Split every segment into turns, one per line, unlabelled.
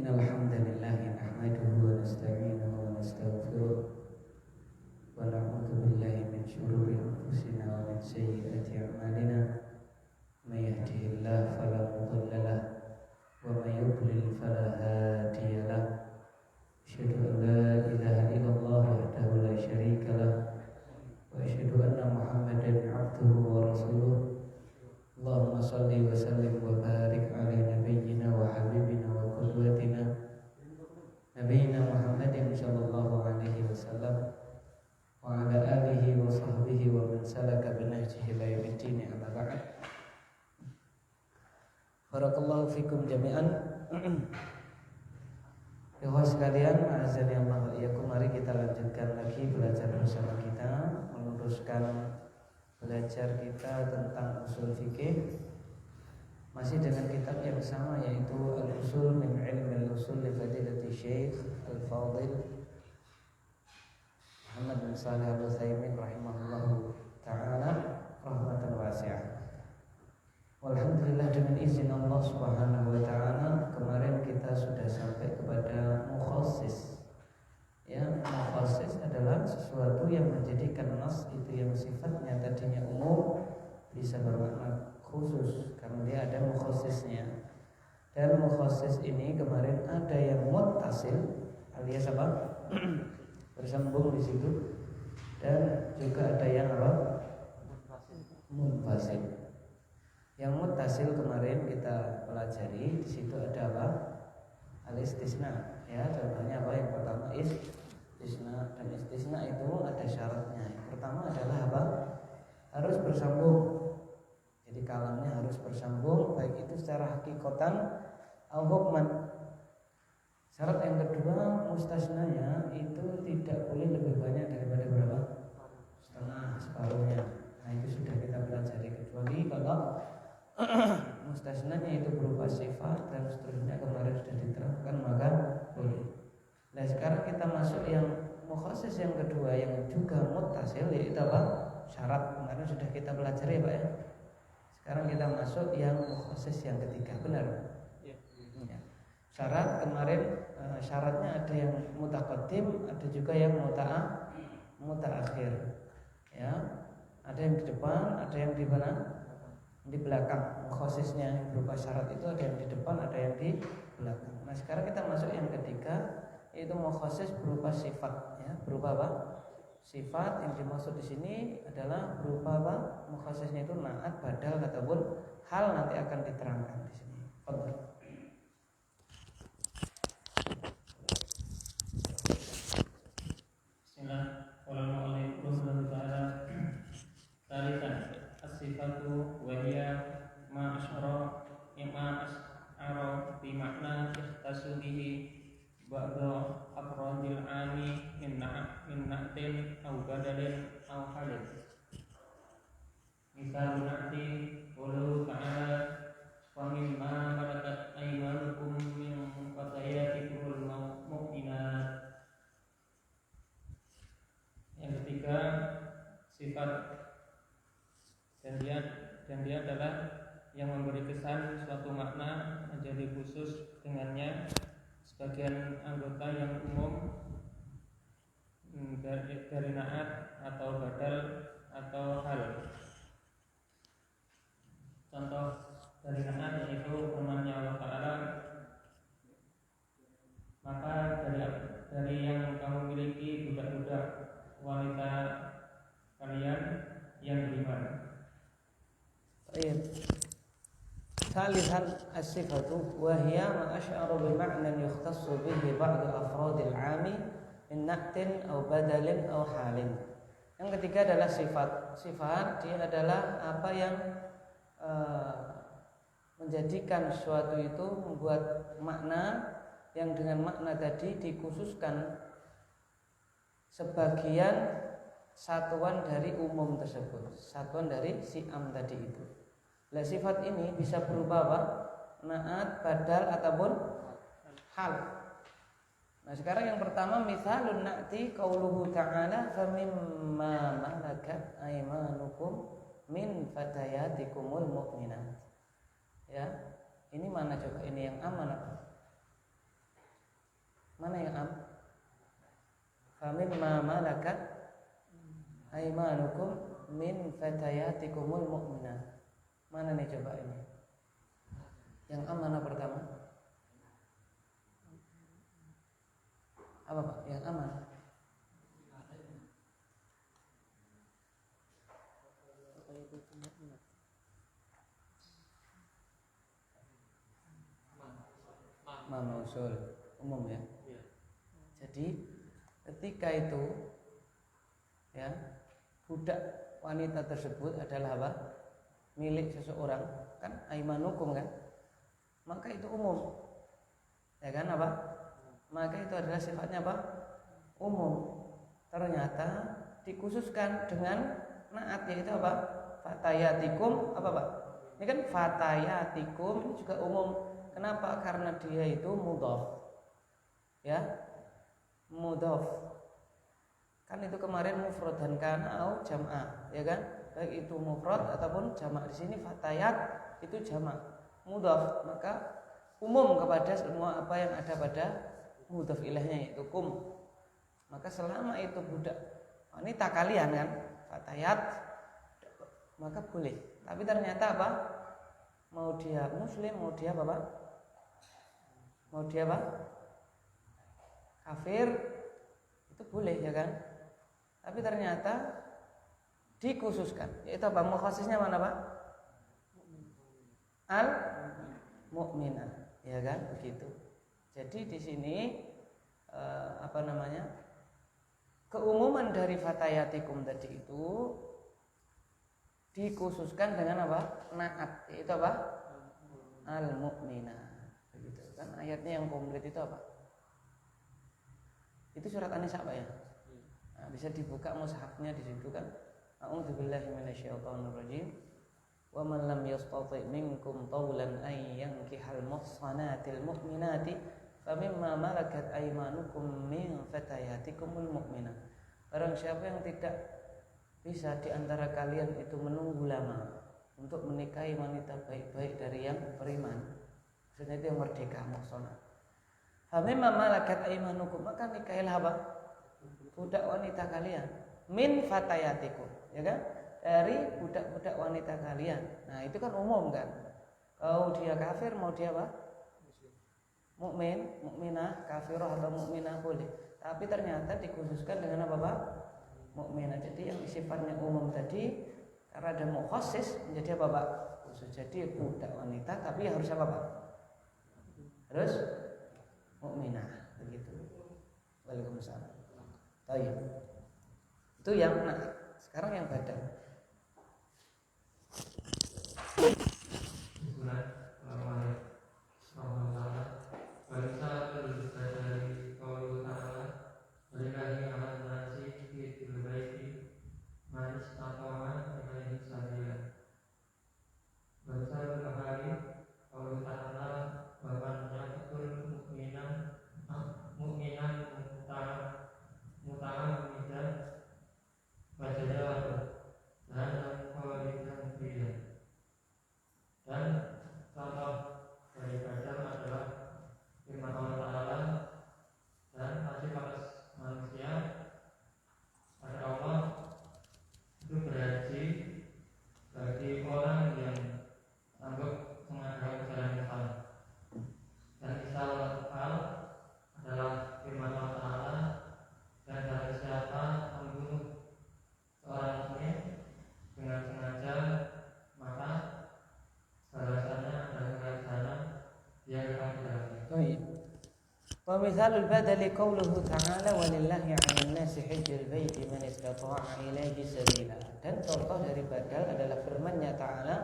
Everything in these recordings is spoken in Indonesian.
الحمد لله نحمده ونستعينه ونستغفره ونعوذ بالله من شرور أنفسنا ومن سيئات أعمالنا من يهده الله فلا مضل له ومن يضلل فلا هادي له أشهد أن لا إله إلا الله وحده لا شريك له وأشهد أن محمدا عبده ورسوله اللهم صل وسلم وبارك على نبينا وحبيبنا وقدوتنا نبينا محمد صلى الله عليه وسلم وعلى آله وصحبه ومن سلك بنهجه إلى يوم الدين أما بعد. Barakallahu fikum jami'an. Ikhwah sekalian, ma'azani Allah wa iyyakum, mari kita lanjutkan lagi belajar bersama kita, meneruskan belajar kita tentang usul fikih masih dengan kitab yang sama, yaitu Al-Usul min Ilmi Al-Usul li Fadilati Syekh Al-Fadil Muhammad bin Shalih Al-Utsaimin rahimahullahu ta'ala rahmatan wasi'ah. Walhamdulillah, dengan izin Allah subhanahu wa ta'ala kemarin kita sudah sampai kepada mukhassis. Ya, mukhassis adalah sesuatu yang menjadikan nas itu yang sifatnya tadinya umum bisa bermakna khusus karena dia ada mukhassisnya. Dan mukhassis ini kemarin ada yang muttasil alias apa? Bersambung di situ, dan juga ada yang apa? Munfasil. Yang muttasil kemarin kita pelajari, di situ ada apa? Al-istisna. Ya, contohnya apa? Yang pertama istisna, dan istisna itu ada syaratnya. Yang pertama adalah apa? Harus bersambung. Jadi kalamnya harus bersambung, baik itu secara hakikatan atau hukman. Syarat yang kedua, mustasnanya itu tidak boleh lebih banyak daripada berapa? Setengah, separuhnya. Nah, itu sudah kita pelajari, kecuali kalau mustasnanya itu berupa sifat dan seterusnya kemarin sudah diterangkan, maka boleh. Nah, sekarang kita masuk yang mukhassis yang kedua yang juga muttasil, yaitu apa? Syarat. Kemarin sudah kita pelajari, Pak ya. Sekarang kita masuk yang mukhassis yang ketiga, benar? Ya. Syarat kemarin syaratnya ada yang mutaqaddim, ada juga yang mutaakhir. Ya. Ada yang di depan, ada yang di mana? Di belakang. Mukhassisnya yang berupa syarat itu ada yang di depan, ada yang di belakang. Nah, sekarang kita masuk yang ketiga, yaitu mukhassis berupa sifat, ya. Berupa apa? Sifat. Yang dimaksud di sini adalah berupa apa? Mukhassisnya itu naat, badal ataupun hal, nanti akan diterangkan di sini. Fadhil.
Bismillahirrahmanirrahim. Tarikan as-sifatu wa hiya ma asyara bi makna ikhtasu bihi ba'da afradil ami min na'tin aw badalin aw halin. Misal na'ti qulu ta'ala wa mimma malakat aymanukum min fatayatikumul mu'minat. Yang ketiga, sifat, dan dia adalah yang memberi kesan suatu makna menjadi khusus dengannya sebagian anggota yang umum dari naat atau badal atau hal. Contoh dari naat yaitu firman-Nya Allah Ta'ala, maka dari yang kamu miliki budak-budak wanita kalian yang beriman.
Baik. Salisan as-sifatu wa hiya ma asy'ara bi ma'nan yukhtassu bihi ba'd afradil 'ami min na'tin aw badalin aw halin. Yang ketiga adalah sifat. Sifat dia adalah apa yang menjadikan sesuatu itu membuat makna yang dengan makna tadi dikhususkan sebagian satuan dari umum tersebut, satuan dari si'am tadi itu. Lah, sifat ini bisa berupa apa? Naat, badal ataupun hal. Nah, sekarang yang pertama, mithalun na'ti qauluhu ta'ala famimma malakat aymanukum min fatayatikumul mu'minat. Ya. Ini mana coba? Ini yang aman apa? Mana yang am? Famimma malakat aymanukum min fatayatikumul mu'minat. Mana nih coba ini? Yang am mana pertama? Apa Pak? Yang aman? Mausul umum ya. Jadi ketika itu ya budak wanita tersebut adalah apa? Milik seseorang, kan aimanukum kan? Maka itu umum. Ya kan apa? Maka itu adalah sifatnya apa? Umum. Ternyata dikhususkan dengan naat, yaitu apa? Fatayatikum apa Pak? Ini kan fatayatikum ini juga umum. Kenapa? Karena dia itu mudhaf. Ya. Mudhaf. Kan itu kemarin mufrad dan kana au jam'a, ya kan? Baik itu mufrad ataupun jamak. Di sini fatayat itu jamak. Mudhaf, maka umum kepada semua apa yang ada pada mudhaf ilahnya, yaitu kum. Maka selama itu budak wanita kalian kan, fatayat, maka boleh. Tapi ternyata apa? Mau dia muslim, mau dia apa Pak? Mau dia apa? Kafir, itu boleh ya kan? Tapi ternyata dikhususkan, yaitu apa? Mukhasisnya mana Pak? Al mukminah, ya kan? Begitu. Jadi di sini apa namanya? Keumuman dari fatayatikum tadi itu dikhususkan dengan apa? Naat, yaitu apa? Al mukminah. Begitu kan? Ayatnya yang komplit itu apa? Itu surat An-Nisa Pak ya? Nah, bisa dibuka mushafnya di situ kan. A'udzubillahi minasyaitonirrajim. Wa man lam yastati' minkum tawlan ay yankihal muhsanatil mu'minati famimma malakat aymanukum min fatayatikumul mu'minat. Barang siapa yang tidak bisa di antara kalian itu menunggu lama untuk menikahi wanita baik-baik dari yang beriman, maksudnya itu yang merdeka muhsanat. Famimma malakat aymanukum, maka nikahilah apa? Budak wanita kalian min fatayatikum, ya kan? Dari budak-budak wanita kalian. Nah, itu kan umum kan? Kalau dia kafir mau dia apa? Mukmin, mukminah, kafirah atau mukminah boleh. Tapi ternyata dikhususkan dengan apa Pak? Mukminah. Jadi yang sifatnya umum tadi karena ada mukhassis menjadi apa Pak? Khusus. Jadi budak wanita tapi harus apa Pak? Harus mukminah, begitu. Waalaikumsalam. Baik. Itu yang sekarang yang badal. Mithalul badali qauluhu ta'ala walillahi 'alan nasi hajjul baiti man istata'a ilaihi sabila. Dan contoh dari badal adalah firman-Nya Ta'ala,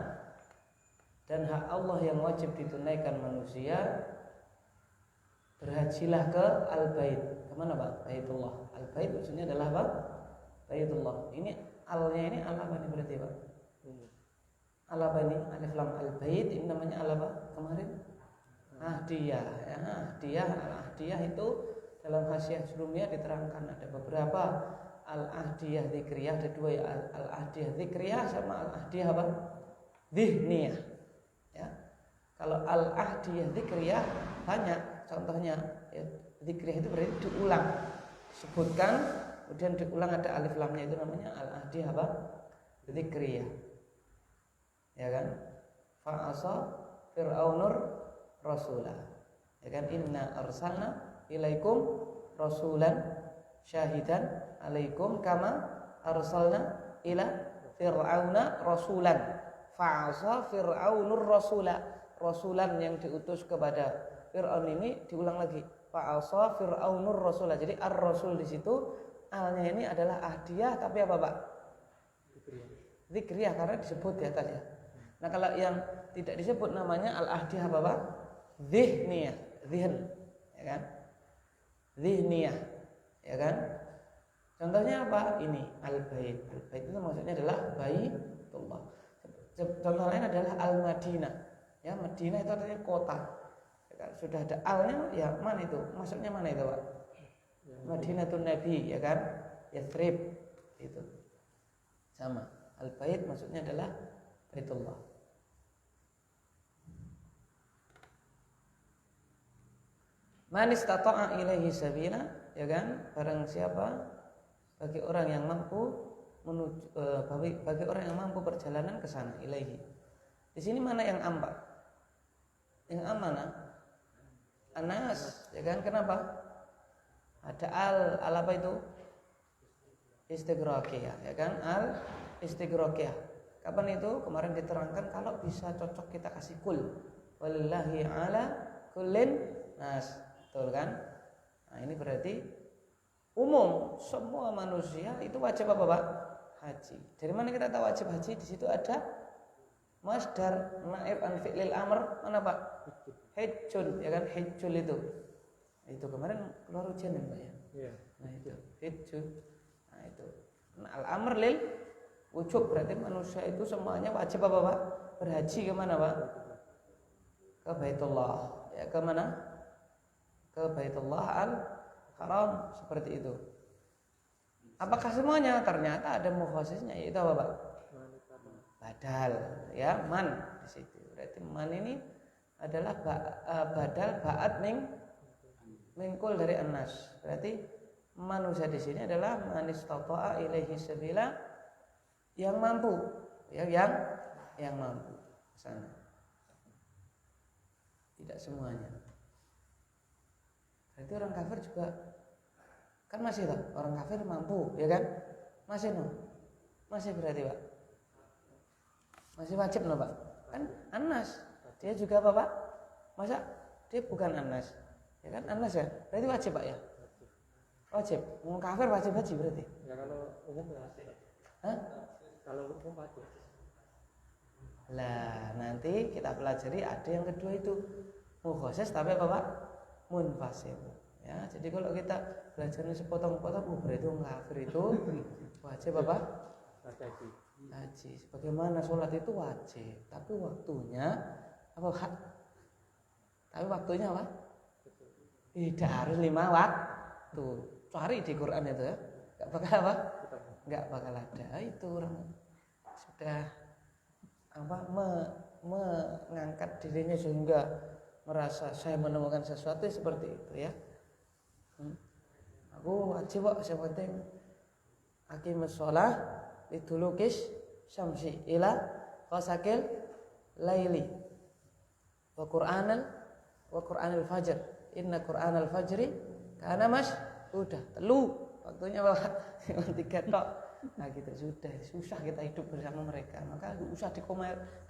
dan hak Allah yang wajib ditunaikan manusia, berhajilah ke al-bait. Kemana Pak? Baitullah. Al-bait maksudnya adalah apa? Baitullah. Ini alnya ini al apa nih berarti Pak? Al apa ini? Alif lam al-bait ini namanya al apa? Kemarin ahdiyah, ya, al-ahdiyah itu dalam Hasyiah Surumiyah diterangkan ada beberapa al-ahdiyah dzikriyah, ada dua ya, al-ahdiyah dzikriyah sama al-ahdiyah apa? Dzihniyah. Ya. Kalau al-ahdiyah dzikriyah banyak, contohnya ya, dzikriyah itu berarti diulang, disebutkan kemudian diulang ada alif lamnya, itu namanya al-ahdi apa? Dzikriyah. Ya kan? Fa'asa fir'aunur rasulah. Ya kan? Inna arsalna ilaikum rasulan syahidan alaikum kama arsalna ila fir'auna rasulan. Fa'asa fir'aunur rasulah. Rasulan yang diutus kepada Fir'aun ini diulang lagi. Fa'asa fir'aunur rasulah. Jadi ar-rasul di situ alnya ini adalah ahdiyah tapi apa Pak? Dzikriyah karena disebut di atas ya. Nah kalau yang tidak disebut namanya al-ahdiyah apa Pak? Dzihniyah, dzihn, ya kan? Dzihniyah, ya kan? Contohnya apa? Ini al-bait. Al-bait itu maksudnya adalah baitullah. Contoh lain adalah al-Madinah. Ya, Madinah itu artinya kota. Ya kan? Sudah ada alnya, ya mana itu? Maksudnya mana itu Pak? Madinatun Nabi, ya kan? Yathrib itu sama. Al-bait maksudnya adalah baitullah. Man istata'a ilaihi sabila, ya kan? Barang siapa bagi orang yang mampu menuju bagi orang yang mampu perjalanan ke sana, ilaihi. Di sini mana yang am Pak? Yang am mana? Anas, ya kan? Kenapa? Ada al apa itu? Istighraqiyah, ya kan? Al istighraqiyah. Kapan itu? Kemarin diterangkan kalau bisa cocok kita kasih kul. Wallahi ala kullin nas. Betul kan? Nah, ini berarti umum semua manusia itu wajib apa Pak? Haji. Dari mana kita tahu wajib haji? Di situ ada masdar naib an fi'lil amr, mana Pak? Hajjun, ya kan? Hajjul itu. Itu kemarin keluar ujian ya Pak ya? Iya. Nah itu hajjun. Nah itu. Nah, al-amr lil wujub, berarti manusia itu semuanya wajib apa Pak? Berhaji kemana Pak? Ke Baitullah. Ya kemana? Ke Baitullah al-Haram, seperti itu. Apakah semuanya? Ternyata ada mukhasisnya, yaitu apa Pak? Badal, ya man di situ. Berarti man ini adalah badal ba'at mingkul dari anas. Berarti manusia di sini adalah man istata'a ilaihi sabila, yang mampu, ya yang mampu sana. Tidak semuanya. Berarti orang kafir juga kan masih tak? Orang kafir mampu, ya kan? Masih no? Masih berarti Pak? Masih wajib no Pak? Kan anas, dia juga apa Pak? Masa dia bukan anas? Ya kan anas ya? Berarti wajib Pak ya? Wajib. Mau kafir wajib haji berarti?
Ya kalau umum ya.
Hah?
Kalau umum wajib.
Lah nanti kita pelajari ada yang kedua itu mukhasis tapi apa Pak? Munfasil. Ya, jadi kalau kita belajarnya sepotong-potong, berarti orang kafir itu wajib apa? Haji. Sebagaimana sholat itu wajib, tapi waktunya apa Pak? Tapi waktunya apa? Tidak harus 5 waktu. Cari di Quran itu ya. Gak bakal apa? Gak bakal ada. Itu orang sudah apa mengangkat dirinya sehingga merasa saya menemukan sesuatu seperti itu ya. Aku wajib kok, yang penting aqimus shalah lidulukis syamsi ila ghasaqil laili wa qur'anil fajr inna qur'anal fajri kana udah telu waktunya Bapak cuma 3 tok. Nah gitu sudah, susah kita hidup bersama mereka, maka usah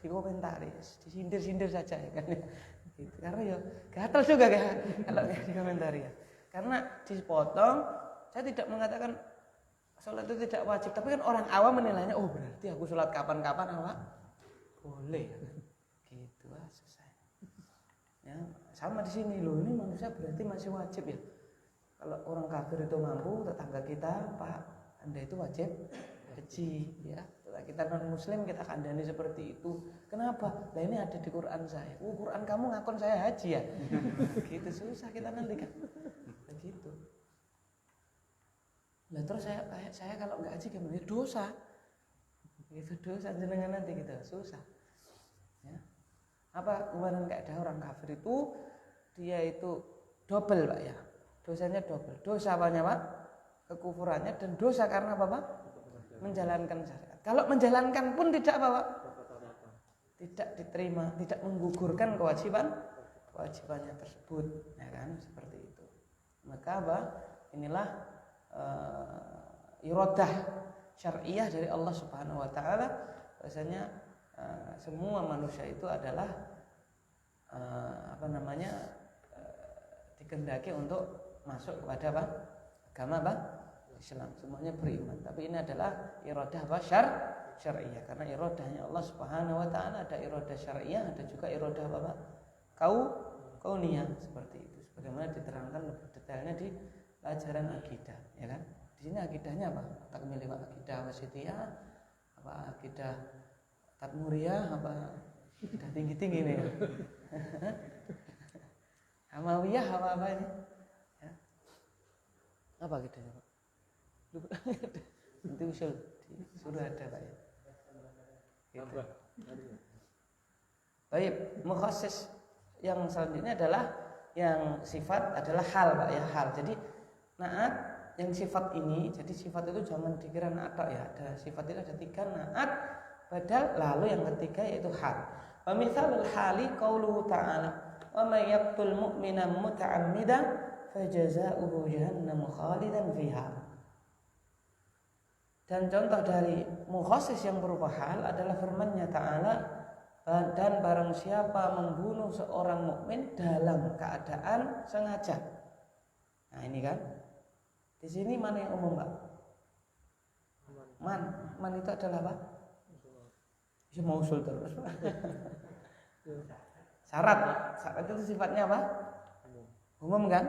dikomentari, disindir-sindir saja ya kan. Gitu. Karena ya gatal juga kan kalau dikomentari ya. Karena dipotong, saya tidak mengatakan sholat itu tidak wajib, tapi kan orang awam menilainya, oh berarti aku sholat kapan-kapan apa? Boleh ya kan? Gitu selesai. Ya, sama di sini loh, ini manusia berarti masih wajib ya. Kalau orang kafir itu mampu, tetangga kita, Pak, Anda itu wajib haji ya. Kita non muslim kita kandani seperti itu. Kenapa? Nah ini ada di Quran saya. Quran kamu ngakon saya haji ya. Gitu susah kita nanti kan. Begitu. Nah terus saya kalau nggak haji gimana? Dosa. Itu dosa jenengan nanti kita susah. Ya. Apa kemarin kayak ada orang kafir itu dia itu double Pak ya. Dosanya double. Dosa apanya Pak? Kekufurannya, dan dosa karena apa Pak? Menjalankan syariat. Kalau menjalankan pun tidak apa Pak? Tidak diterima, tidak menggugurkan kewajibannya tersebut, ya kan, seperti itu. Maka apa? Inilah iradah syariah dari Allah Subhanahu wa taala, bahwasanya semua manusia itu adalah dikehendaki untuk masuk kepada apa? Agama apa? Islam. Semuanya beriman. Tapi ini adalah iradah apa? Syariah. Karena iradahnya Allah Subhanahu wa taala ada iradah syariah, ada juga iradah apa? Kauniyah, seperti itu. Sebagaimana diterangkan lebih detailnya di pelajaran akidah, ya kan? Di sini akidahnya apa? Takmili akidah wasitiyah, apa akidah tadmuriyah, apa akidah tinggi-tinggi nih. Hamawiyah apa ini? Ya. Apa akidahnya Pak? Nanti usul sudah ada Pak ya. Gitu. Baik, mukhassis yang selanjutnya adalah yang sifat adalah hal Pak ya, hal. Jadi naat yang sifat ini, jadi sifat itu jangan dikira naat ya. Ada sifat itu ada 3, naat, badal, lalu yang ketiga yaitu hal. Wa mithalul hali qauluhu ta'ala wa may yaqtul mu'mina muta'ammidan fajazaohu jahannam khalidan fiha. Dan contoh dari mukhassis yang berupa hal adalah firman-Nya ta'ala, dan barang siapa membunuh seorang mukmin dalam keadaan sengaja. Nah ini kan, di sini mana yang umum Pak? Man itu adalah apa? Bisa mausul terus Pak. Syarat itu sifatnya apa? Umum kan?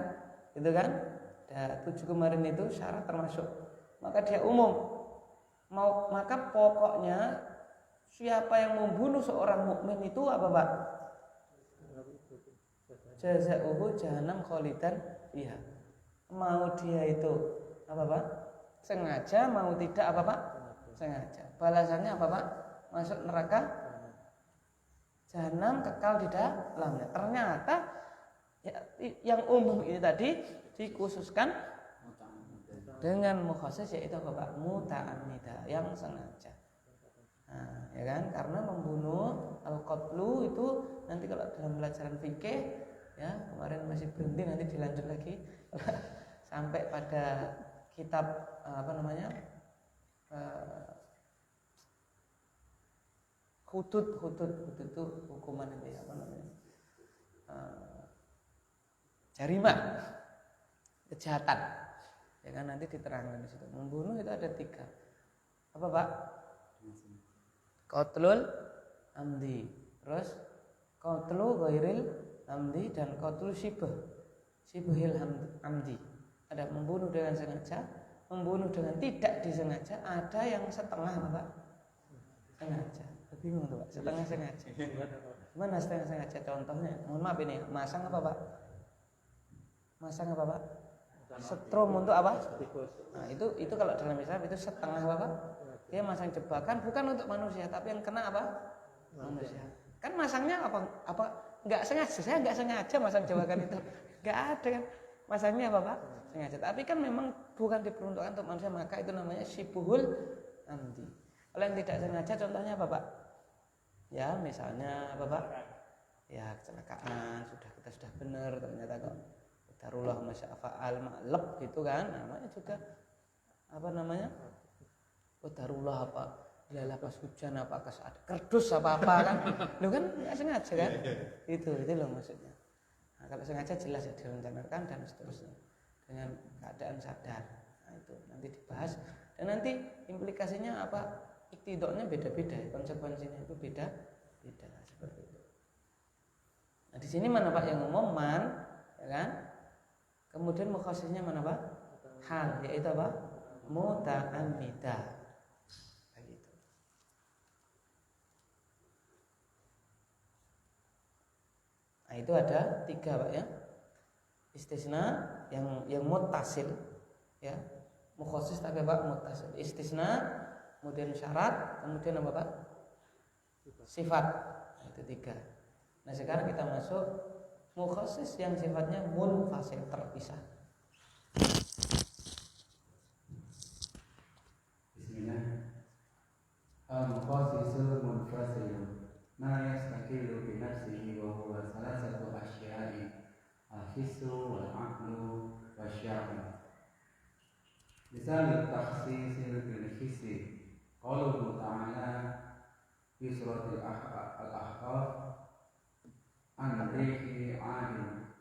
Itu kan? Ada 7 kemarin itu syarat termasuk. Maka dia umum. Maka pokoknya siapa yang membunuh seorang mukmin itu apa Pak? Jazaohu jahannam khalidan fiha. Mau dia itu apa Pak? Sengaja, mau tidak apa Pak? Sengaja. Balasannya apa Pak? Masuk neraka jahanam, kekal di dalamnya. Ternyata yang umum ini tadi dikhususkan dengan mukhassis, yaitu apa Pak? Muta'ammida, yang sengaja. Nah, ya kan? Karena membunuh al-qatlu itu nanti kalau dalam pelajaran fikih ya, kemarin masih berhenti, nanti dilanjut lagi sampai pada kitab hudud itu hukuman itu ya, jarimah, kejahatan, ya kan, nanti diterangkan di situ. Membunuh itu ada 3. Apa Pak? Qatlul amdi, terus qatlu ghairil amdi, dan qatlu shibhil amdi. Ada membunuh dengan sengaja, membunuh dengan tidak disengaja, ada yang setengah Pak sengaja. Bingung tuh Pak, setengah sengaja. Gimana setengah sengaja contohnya? Mohon maaf ini, masang apa Pak? Masang apa Pak? Setrum untuk apa? Nah, itu kalau dalam Islam itu setengah apa Pak? Dia masang jebakan bukan untuk manusia, tapi yang kena apa? Manusia. Kan masangnya apa? Enggak sengaja. Saya enggak sengaja masang jebakan itu. Enggak ada kan. Masangnya apa Pak? Sengaja. Tapi kan memang bukan diperuntukkan untuk manusia, maka itu namanya syibhul amdi. Kalau yang tidak sengaja contohnya apa Pak? Ya misalnya apa Pak? Ya kecelakaan, kita sudah benar, ternyata kok darullah masya'afa'al ma'leb gitu kan, namanya juga apa namanya? Darullah apa? Ilalah pas hujan apa, kas ada kerdus apa kan? Lu kan nggak sengaja kan? Itu loh maksudnya. Nah, kalau sengaja jelas ya direncanakan dan seterusnya dengan keadaan sadar. Nah itu nanti dibahas, dan nanti implikasinya apa? Iktidoknya beda-beda, konsekuensinya itu beda seperti itu. Nah di sini mana Pak yang umum man, ya kan? Kemudian mukhassisnya mana Pak? Hal, yaitu apa? Muta'ammidah. Begitu. Nah itu ada 3 Pak ya. Istisna yang muttasil, ya. Mukhassis tapi Pak muttasil. Istisna, kemudian syarat, kemudian apa Pak? Sifat. Nah, itu 3. Nah sekarang kita masuk mukhassis yang sifatnya munfasil, terpisah.
Bismillah. Al-mukhasisul munfasil ma yastaqilu bi nafsihi wa huwa salasatu asya'i al-hissu wal-aqlu wasya'u. Misal takhsisil bil hissi qauluhu ta'ala fi suratil al-ahqaf an rihi 'adin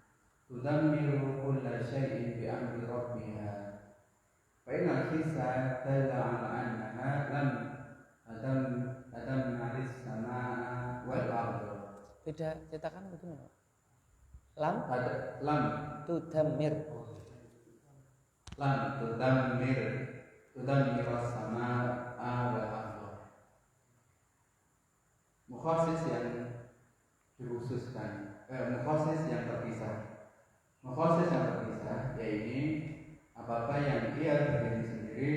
tudammiru kulla syai'in bi amri rabbiha. Fa innal hissa dalla 'ala annaha lam adam naris samaa wal ardh.
Beda cetakan bagaimana? Lam tudammir.
Lam tudammir samaa wal ardh. Mukhassis yang dikhususkan, mukhassis yang terpisah. Mukhassis yang terpisah yaitu apa-apa yang ia berdiri sendiri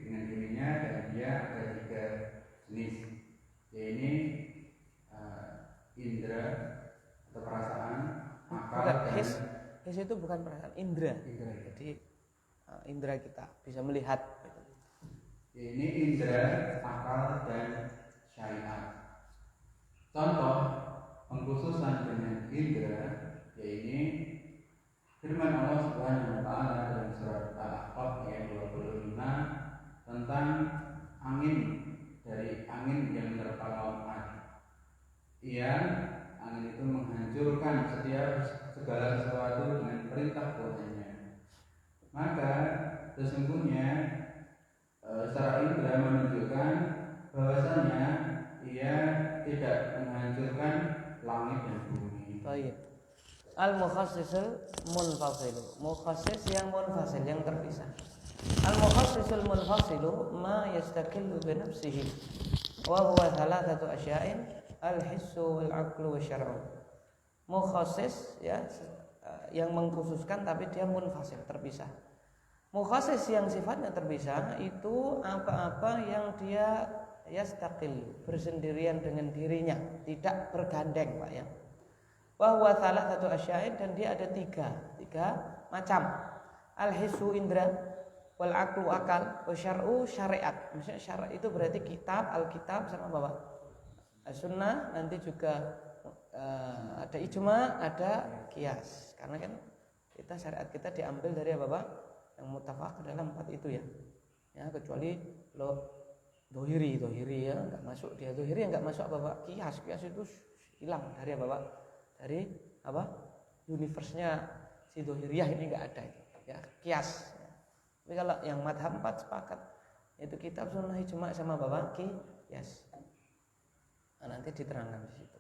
dengan dirinya dan dia ada 3 jenis, yaitu indra atau perasaan, akal dan
his itu bukan perasaan, indra. Jadi indra kita bisa melihat.
Ini indra, akal dan syai'at. Contoh pengkhususan dengan indra yaitu firman Allah Subhanahu wa taala dalam surat Al-Ahqaf ayat 25 tentang angin yang menerpa kaum Ad. Angin itu menghancurkan segala sesuatu dengan perintah Tuhannya. Maka sesungguhnya secara indra menunjukkan bahwasanya ia tidak menghancurkan langit dan bumi.
Baik. Al-mukhassisul munfasilu, mukhassis yang munfasil, yang terpisah. Al-mukhassisul munfasilu ma yastaqillu bi nafsihi wa huwa thalathatu asya'in al-hissu wal aqlu wasyar'u. Mukhassis ya yang mengkhususkan tapi dia munfasil, terpisah. Mukhassis yang sifatnya terpisah itu apa-apa yang dia yastaqil, bersendirian dengan dirinya, tidak bergandeng, Pak ya. Wa huwa thalathatu asya'in, dan dia ada tiga macam. Al-hissu indra, wal aqlu akal, wa syar'u syariat. Maksudnya syariat itu berarti kitab, Alkitab sama apa? As-sunnah, nanti juga ada ijma, ada qiyas. Karena kan kita syariat kita diambil dari apa, Pak? Yang muttafaq dalam 4 itu ya. Ya, kecuali lo dohiri ya, enggak masuk dia dohiri, enggak masuk apa, Pak? Qiyas itu hilang dari apa, Pak? Dari apa? Universe-nya si dohiriyah ini enggak ada itu. Ya, qiyas. Tapi kalau yang madhab 4 sepakat, yaitu kitab, sunnah, ijma sama Bapak qiyas. Nah, nanti diterangkan di situ.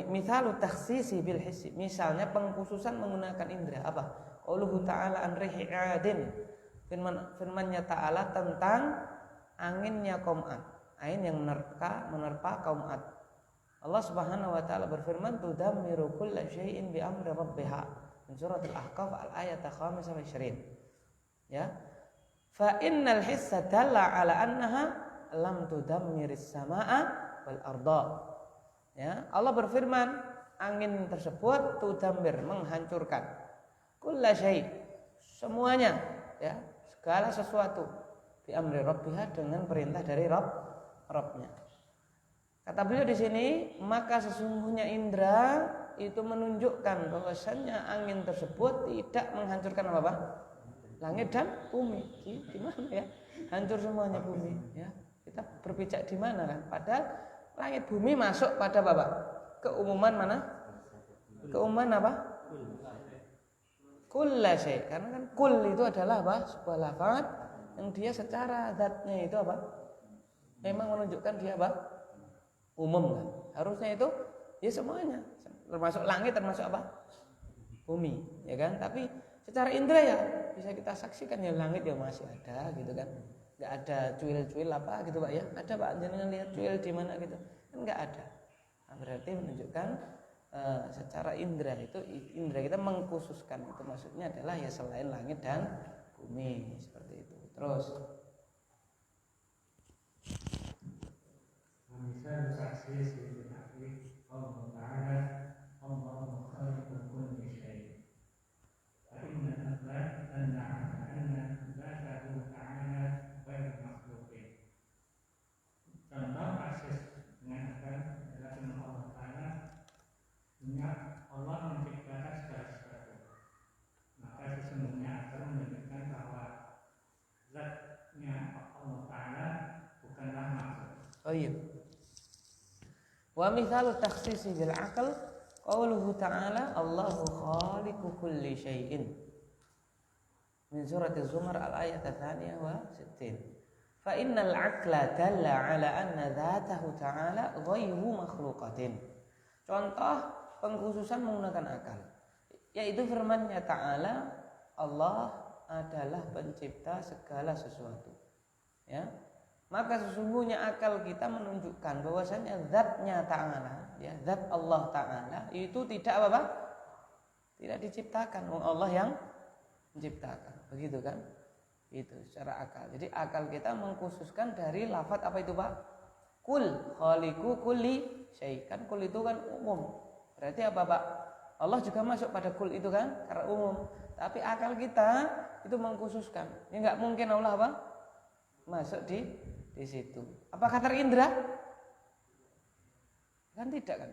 Mithalu takhsisi bil hissi, misalnya pengkhususan menggunakan indera apa? Qauluhu ta'ala an rihi 'adin. Firman-Nya Ta'ala tentang anginnya kaum Ad. Angin yang menerpa kaum Ad. Allah Subhanahu wa taala berfirman tudammiru kulla syai'in bi amri rabbiha. In surat Al-Ahqaf al-ayat 25. Ya. Fa innal hissa dalla ala annaha lam tudammiris samaa wal arda. Ya, Allah berfirman angin tersebut tudammir, menghancurkan kulla syai', semuanya, ya, segala sesuatu bi amri rabbiha, dengan perintah dari Rabbnya. Kata beliau di sini, maka sesungguhnya indra itu menunjukkan bahwasannya angin tersebut tidak menghancurkan apa? Langit dan bumi. Gimana ya? Hancur semuanya bumi, ya. Kita berpijak di mana kan? Padahal langit bumi masuk pada Bapak keumuman mana? Keumuman apa? Kulla syai'. Karena kan kul itu adalah apa? Sebuah lafaz yang dia secara zatnya itu apa? Memang menunjukkan dia apa? Umum kan. Harusnya itu ya semuanya, termasuk langit, termasuk apa? Bumi, ya kan? Tapi secara indera ya bisa kita saksikan ya langit ya masih ada gitu kan. Enggak ada cuil-cuil apa gitu, Pak ya. Ada, Pak, jangan lihat cuil di mana gitu. Kan enggak ada. Nah, berarti menunjukkan secara indera itu, indera kita mengkhususkan itu maksudnya adalah ya selain langit dan bumi, seperti itu. Terus
misal taksis تعالى الله خالق كل شيء فإن الأصل أن ذاته تعالى غير مخلوقين. Contoh kasus dengan akal adalah firman Allah Ta'ala, ingat Allah menciptakan segala sesuatu, maka sesungguhnya akan menunjukkan bahwa zatnya Allah Ta'ala bukanlah makhluk.
Oh iya. Wa mithalu takhsisi bil aql qauluhu ta'ala Allahu khaliqu kulli syai'in min surat Az-Zumar al-ayat ats-tsaniyah wa 60. Fa innal aqla dalla ala anna dzatahu ta'ala ghairu makhluqatin. Contoh pengkhususan menggunakan akal, yaitu firman-Nya Ta'ala, Allah adalah pencipta segala sesuatu. Ya. Maka sesungguhnya akal kita menunjukkan bahwasanya zatnya Ta'ala, ya, zat Allah Ta'ala itu tidak apa-apa, tidak diciptakan, Allah yang menciptakan. Begitu kan? Itu secara akal. Jadi akal kita mengkhususkan dari lafadz apa itu Pak? Kul, khaliqu kulli syai'. Kan kul itu kan umum. Berarti apa Pak? Allah juga masuk pada kul itu kan karena umum. Tapi akal kita itu mengkhususkan. Ya enggak mungkin Allah apa? Masuk di situ. Apakah terindra? Kan tidak kan?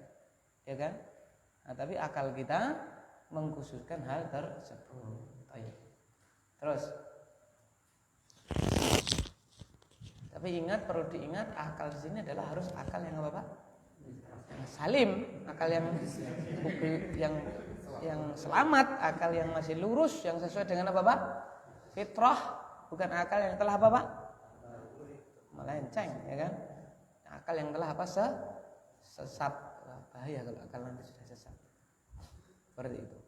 Ya kan? Nah, tapi akal kita mengkhususkan hal tersebut. Terus. Tapi ingat, perlu diingat, akal di sini adalah harus akal yang apa Pak? Yang salim, akal yang selamat, akal yang masih lurus, yang sesuai dengan apa Pak? Fitrah, bukan akal yang telah apa Pak? Melenceng, ya kan? Akal yang telah apa? Sesat. Bahaya kalau akal nanti sudah sesat. Seperti itu.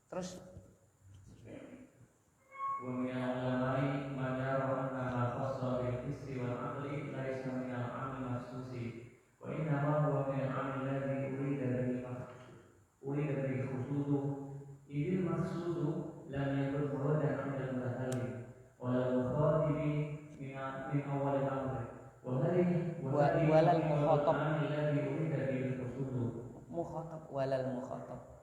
Terus
ومن العلماء من يرى أن ما خص بالحس والعقل ليس من العام المخصوص وإنما هو من العام الذي أريد به الخصوص إذ المقصود لم يكن مرادا عند المتكلم ولا المخاطب من أول الأمر ولا
المخاطب
الذي أريد به الخصوص
مخاطب ولا المخاطب.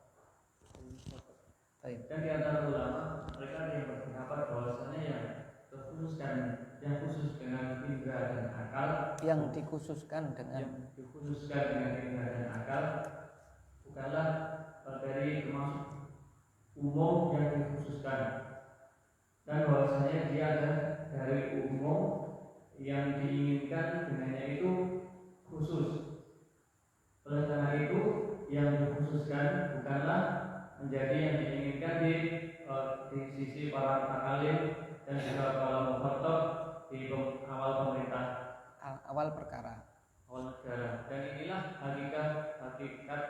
Dan di antara ulama mereka ada yang berpendapat bahwasanya yang khusus dengan indra dan akal, yang dikhususkan dengan indra dan akal bukanlah dari termasuk umum yang dikhususkan, dan bahwasanya dia adalah dari umum yang diinginkan dengannya itu khusus. Oleh karena itu yang dikhususkan bukanlah menjadi yang diinginkan di sisi para mutakalim dan juga para mukhatab di awal pemerintah,
awal perkara.
Dan inilah hakikat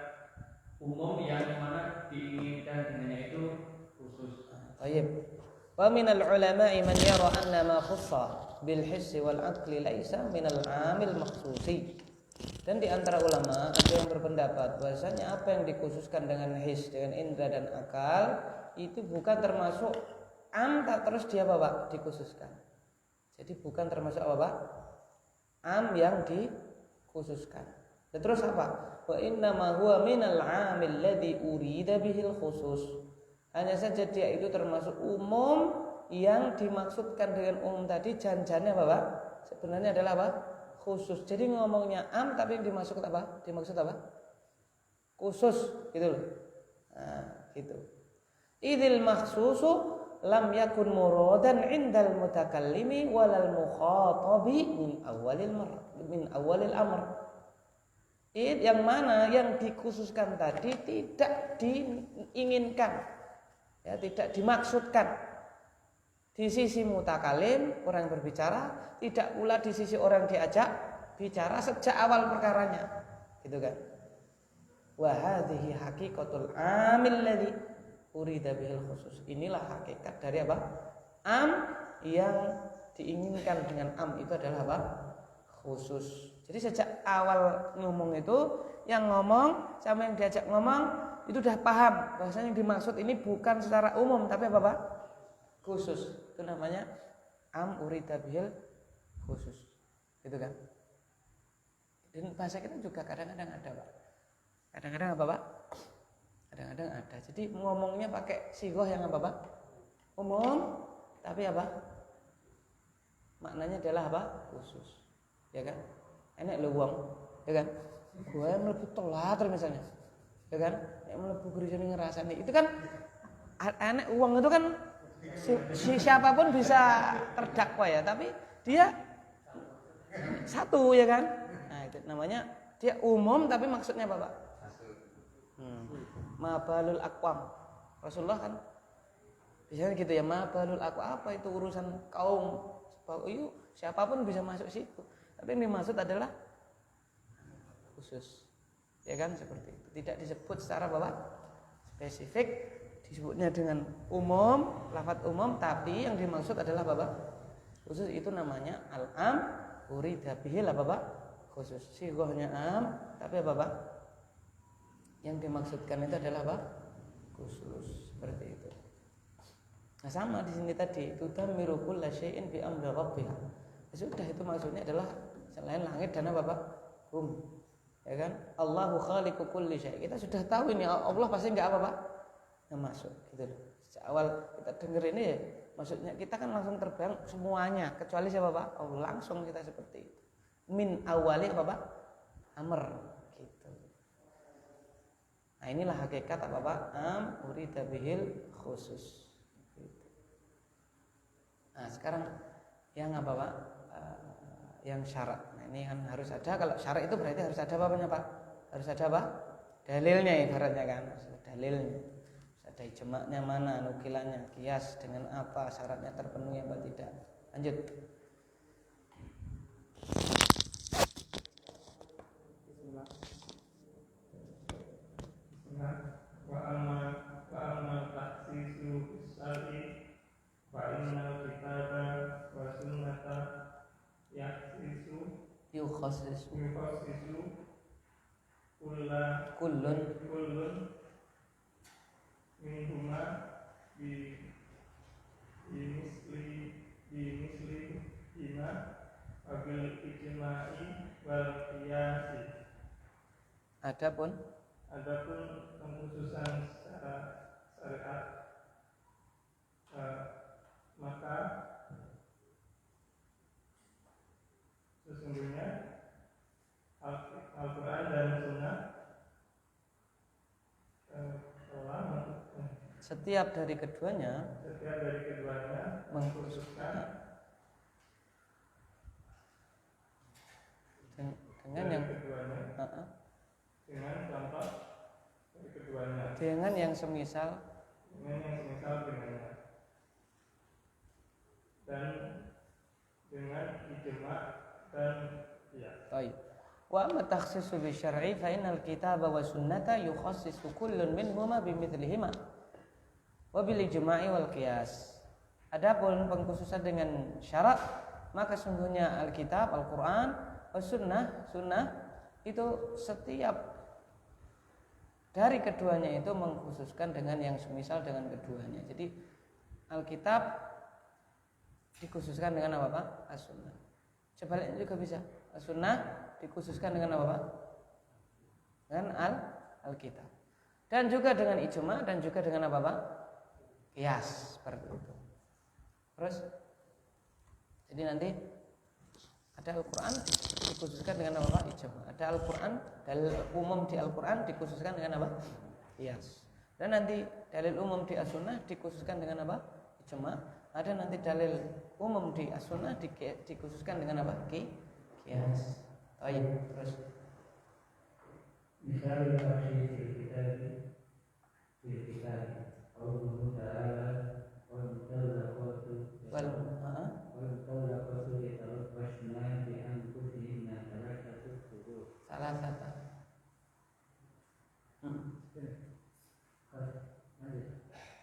umum yang mana diinginkan dengannya itu khusus.
Baik. Wa minal ulama'i man yara anna ma khussa bil hissi wal aqli laisa minal 'amil makhsusi. Dan di antara ulama ada yang berpendapat bahwasanya apa yang dikhususkan dengan his, dengan indra dan akal itu bukan termasuk am, tak terus dia Bapak dikhususkan. Jadi bukan termasuk apa Pak? Am yang dikhususkan. Dan terus apa? Wa inna ma huwa minal 'amil ladzi urida bihil khusus. Hanya saja dia itu termasuk umum yang dimaksudkan dengan umum tadi janjannya Bapak sebenarnya adalah apa? Khusus. Jadi ngomongnya am tapi yang dimaksud apa? Dimaksud apa? Khusus, gitu loh. Nah, gitu. Idzil makhsusu lam yakun muradan 'indal mutakallimi walal mukhatabi min awalil amr. Yang mana yang dikhususkan tadi tidak diinginkan, ya, tidak dimaksudkan di sisi mutakalim orang yang berbicara, tidak pula di sisi orang diajak bicara sejak awal perkaranya, gitu kan? Wa hadhihi haqiqatul amil ladzi urida bihil khusus. Inilah hakikat dari apa? Am yang diinginkan dengan am itu adalah apa? Khusus. Jadi sejak awal ngomong itu, yang ngomong sama yang diajak ngomong itu udah paham bahwasanya yang dimaksud ini bukan secara umum tapi apa Pak? Khusus. Itu namanya am urida bihil khusus. Gitu kan? Dan bahasa kita juga kadang-kadang ada Pak. Kadang-kadang apa Pak? Kadang-kadang ada. Jadi ngomongnya pakai sigoh yang apa Pak? Umum, tapi apa? Maknanya adalah apa? Khusus. Ya kan? Enak lu wong, ya kan? Gue mlebu telat misalnya. Ya kan? Nek mlebu gereja ngerasani. Itu kan enak uang itu kan siapapun bisa terdakwa ya, tapi dia satu ya kan? Nah, itu namanya dia umum tapi maksudnya apa Pak? Mabalul aqwam. Rasulullah kan biasanya gitu ya, mabalul aqwam, apa itu urusan kaum. Siapapun bisa masuk situ. Tapi yang dimaksud adalah khusus. Ya kan seperti itu. Tidak disebut secara apa? Spesifik, disebutnya dengan umum, lafadz umum, tapi yang dimaksud adalah apa? Khusus. Itu namanya al-am urida bihil apa? Khusus. Sighahnya am, tapi apa? Yang dimaksudkan itu adalah apa? Khusus. Seperti itu. Nah, sama di sini tadi, tudammiru kulla syai'in bi amri rabbiha. Sudah, itu maksudnya adalah selain langit dan apa Pak? Ya kan? Allahu khaliqu kulli syai'. Kita sudah tahu ini Allah pasti enggak apa Pak? Yang masuk gitu loh. Sejak awal kita dengar ini ya, maksudnya kita kan langsung terbang semuanya kecuali siapa Pak? Allah, langsung kita seperti itu. Min awali apa Pak? Amr gitu. Nah, inilah hakikat apa Pak? Am urida bihil khusus. Gitu. Nah, sekarang yang apa Pak? Yang syarat. Nah, ini kan harus ada. Kalau syarat itu berarti harus ada apa-apanya Pak? Harus ada apa? Dalilnya ibaratnya kan. Harus ada dalilnya. Harus ada ijma'nya mana, nukilannya, kias dengan apa, syaratnya terpenuhi apa tidak. Lanjut.
Wa amma taksisu syar'i fa innal kitaba wa sunnata
Yukhassisu
kullun minhuma bimisli hima wabil ijma'i wal qiyasi.
Adapun
pengkhususan secara syariat, maka sesungguhnya Al-Quran dan Sunnah
setiap dari keduanya
mengkhususkan
dengan yang
dengan contoh dari keduanya,
dengan yang semisal
dengannya, dan dengan ijma' dan qiyas.
Baik. Wa amma takhsisu bi syar'i fa innal kitaba wa sunnata yukhassisu kullun minhuma bimithlihima wa bil ijma'i wal qiyas. Adapun pengkhususan dengan syarat, maka sungguhnya Alkitab, Al-Qur'an, sunnah itu setiap dari keduanya itu mengkhususkan dengan yang semisal dengan keduanya. Jadi Alkitab dikhususkan dengan apa Pak? As-Sunnah. Sebaliknya juga bisa. As-Sunnah dikhususkan dengan apa Pak? Dengan Alkitab. Dan juga dengan ijma' dan juga dengan apa Pak? Qiyas, seperti itu. Terus jadi nanti ada Al-Quran dikhususkan dengan apa Pak? Ijma'. Ada Al-Quran, dalil umum di Al-Quran dikhususkan dengan apa? Qiyas. Dan nanti dalil umum di As-Sunnah dikhususkan dengan apa? Ijma'. Ada nanti dalil umum di As-Sunnah dikhususkan dengan apa? Qiyas. Baik, terus
misalnya tafsir kitab Allah Ta'ala wal mutallaqatu yatarabbasna bi anfusihinna thalathata qurun.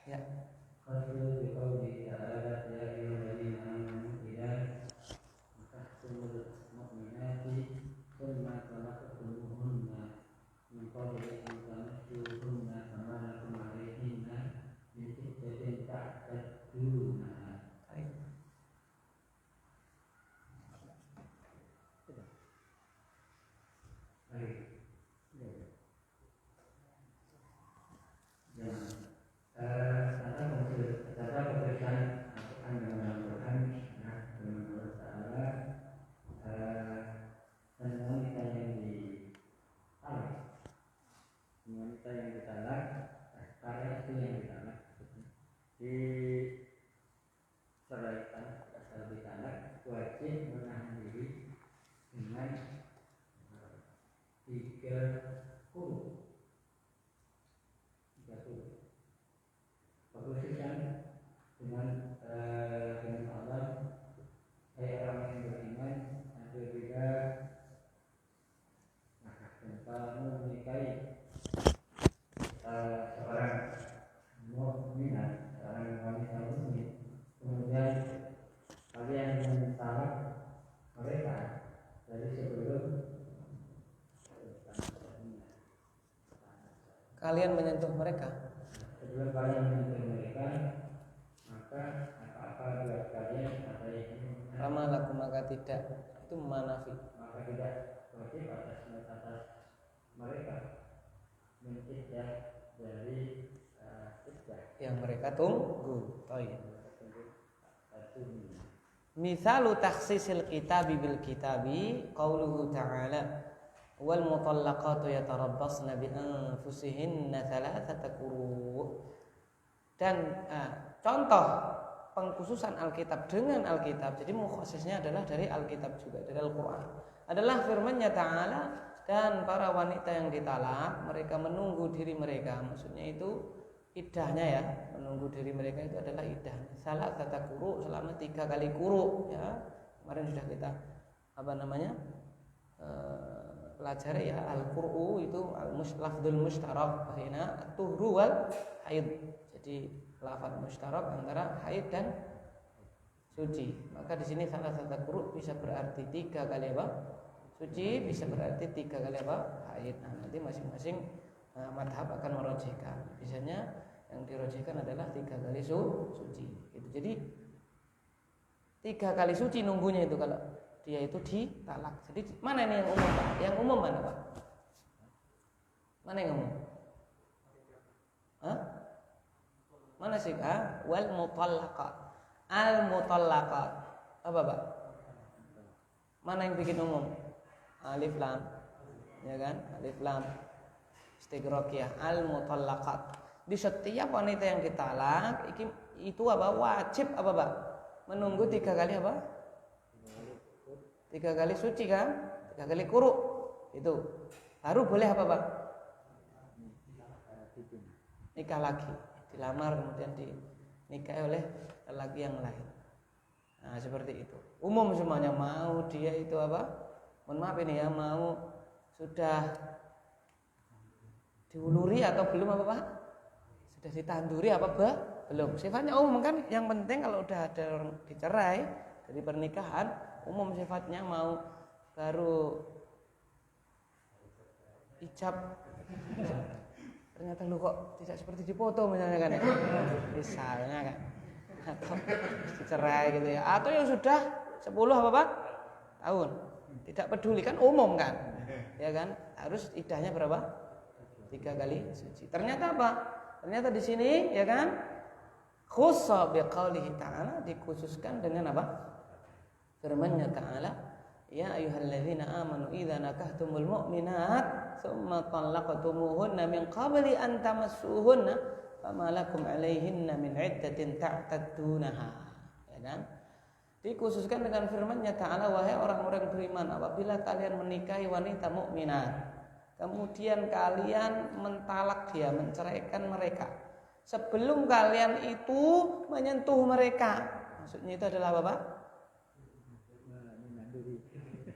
Ya.
Qadru bi qawli ta'ala ya ayyuhallazina amanu idza nakahtumul mu'minati thumma talaqtumuhunna min qabli an tamassuhunna fama lakum 'alayhinna min iddatin ta'tadduna. Berkhususan dengan Allah, hai orang yang beriman, apabila kamu menikahi seorang mukminah, seorang wanita mukmin, kemudian kalian mentalak mereka dari sebelum
Kalian menyentuh mereka.
Sebelum kalian menyentuh mereka, maka apa-apa buat kalian apa yang
Rama laku maka tidak, itu manafi.
maka tidak wajib atas mereka mencegah dari cegah
Yang mereka tunggu. Misalu takhsisil kitabi bil kitabi qauluhu ta'ala wal mutallaqatu yatarabbasna bi anfusihinna thalathata quru. Dan contoh pengkhususan Alkitab dengan Alkitab, jadi mukhassisnya adalah dari Alkitab juga, dari Al-Quran, adalah firman-Nya Ta'ala, dan para wanita yang ditalak mereka menunggu diri mereka, maksudnya itu iddahnya ya, menunggu diri mereka itu adalah iddahnya thalathata quru, selama 3 kali quru ya. Kemarin sudah kita pelajari ya, al-qur'u itu lafdzul mustarak baina at-tuhru wal haid. Jadi lafaz mustarak antara haid dan suci. Maka di sini salah satu qur'u bisa berarti 3 kali apa? Suci, bisa berarti 3 kali apa? Haid. Nah, nanti masing-masing madhab akan merojihkan. Biasanya yang dirojihkan adalah 3 kali suci. Gitu. Jadi 3 kali suci nunggunya itu kalau dia itu ditalak. Jadi mana ini yang umum Pak? Yang umum mana Pak? Mana yang umum? Hah? Mana sih? Wal mutallaqat. Al mutallaqat. Apa Pak? Mana yang bikin umum? Alif lam. Ya kan? Alif lam. Istighraqiyah. Al mutallaqat. Di setiap wanita yang ditalak itu apa? Wajib apa Pak? Menunggu 3 kali apa? 3 kali suci kan, 3 kali quru itu baru boleh apa Pak? Nikah lagi, dilamar kemudian dinikahi oleh lelaki yang lain. Nah seperti itu. Umum semuanya, mau dia itu apa? Mohon maaf ini ya, mau sudah diuluri atau belum apa Pak? Sudah ditanduri apa belum? Sifatnya umum kan. Yang penting kalau udah ada orang dicerai dari pernikahan, umum sifatnya, mau baru ijab ternyata lu kok tidak seperti di foto misalnya kan ya, misalnya kan, atau dicerai gitu ya, atau yang sudah 10 apa Pak? Tahun, tidak peduli kan, umum kan ya kan, harus iddahnya berapa? 3 kali suci. Ternyata apa? Ternyata di sini ya kan, khussa biqaulihi ta'ala, dikhususkan dengan apa? Firman-Nya Ta'ala, ya ayyuhalladzina amanu idza nakahtumul mu'minat tsumma talaqtumuhunna min qabli an tamassuhunna fama lakum 'alaihinna min 'iddatin ta'taddunaha. Ya kan? Dikhususkan dengan firman-Nya Ta'ala, wahai orang-orang beriman, apabila kalian menikahi wanita mukminat, kemudian kalian mentalak dia, menceraikan mereka, sebelum kalian itu menyentuh mereka. Maksudnya itu adalah apa Pak?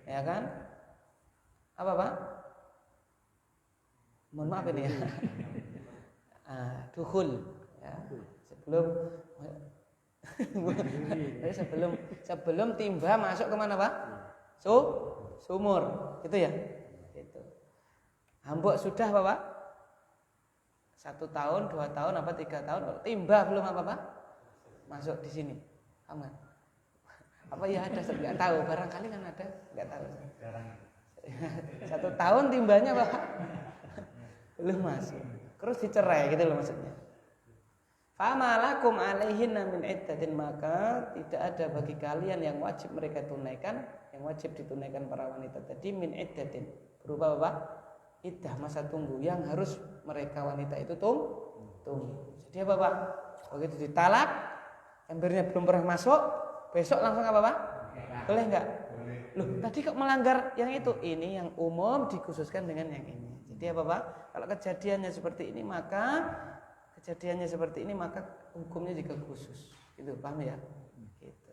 Ya kan? Apa Pak? Mohon maaf ini ya. Dukhul ya. Sebelum timba masuk kemana Pak? Sumur, gitu ya. Itu. Hambuk sudah Pak? 1 tahun, 2 tahun, apa 3 tahun, timba belum apa Pak? Masuk di sini. Aman. Apa ya ada, nggak tahu, barangkali kan ada, nggak tahu. 1 tahun timbanya Pak belum masuk, terus dicerai gitu loh maksudnya. Fama lakum alaihinna min iddatin, maka tidak ada bagi kalian yang wajib mereka tunaikan, yang wajib ditunaikan para wanita tadi, min iddatin, berupa apa? Iddah, masa tunggu yang harus mereka wanita itu tunggu. Jadi apa Pak? Begitu ditalak, embernya belum pernah masuk, besok langsung apa Pak? Boleh enggak? Boleh. Loh, tadi kok melanggar yang itu? Ini yang umum dikhususkan dengan yang ini. Jadi apa Pak? Kalau kejadiannya seperti ini maka hukumnya juga khusus. Gitu, paham ya? Gitu.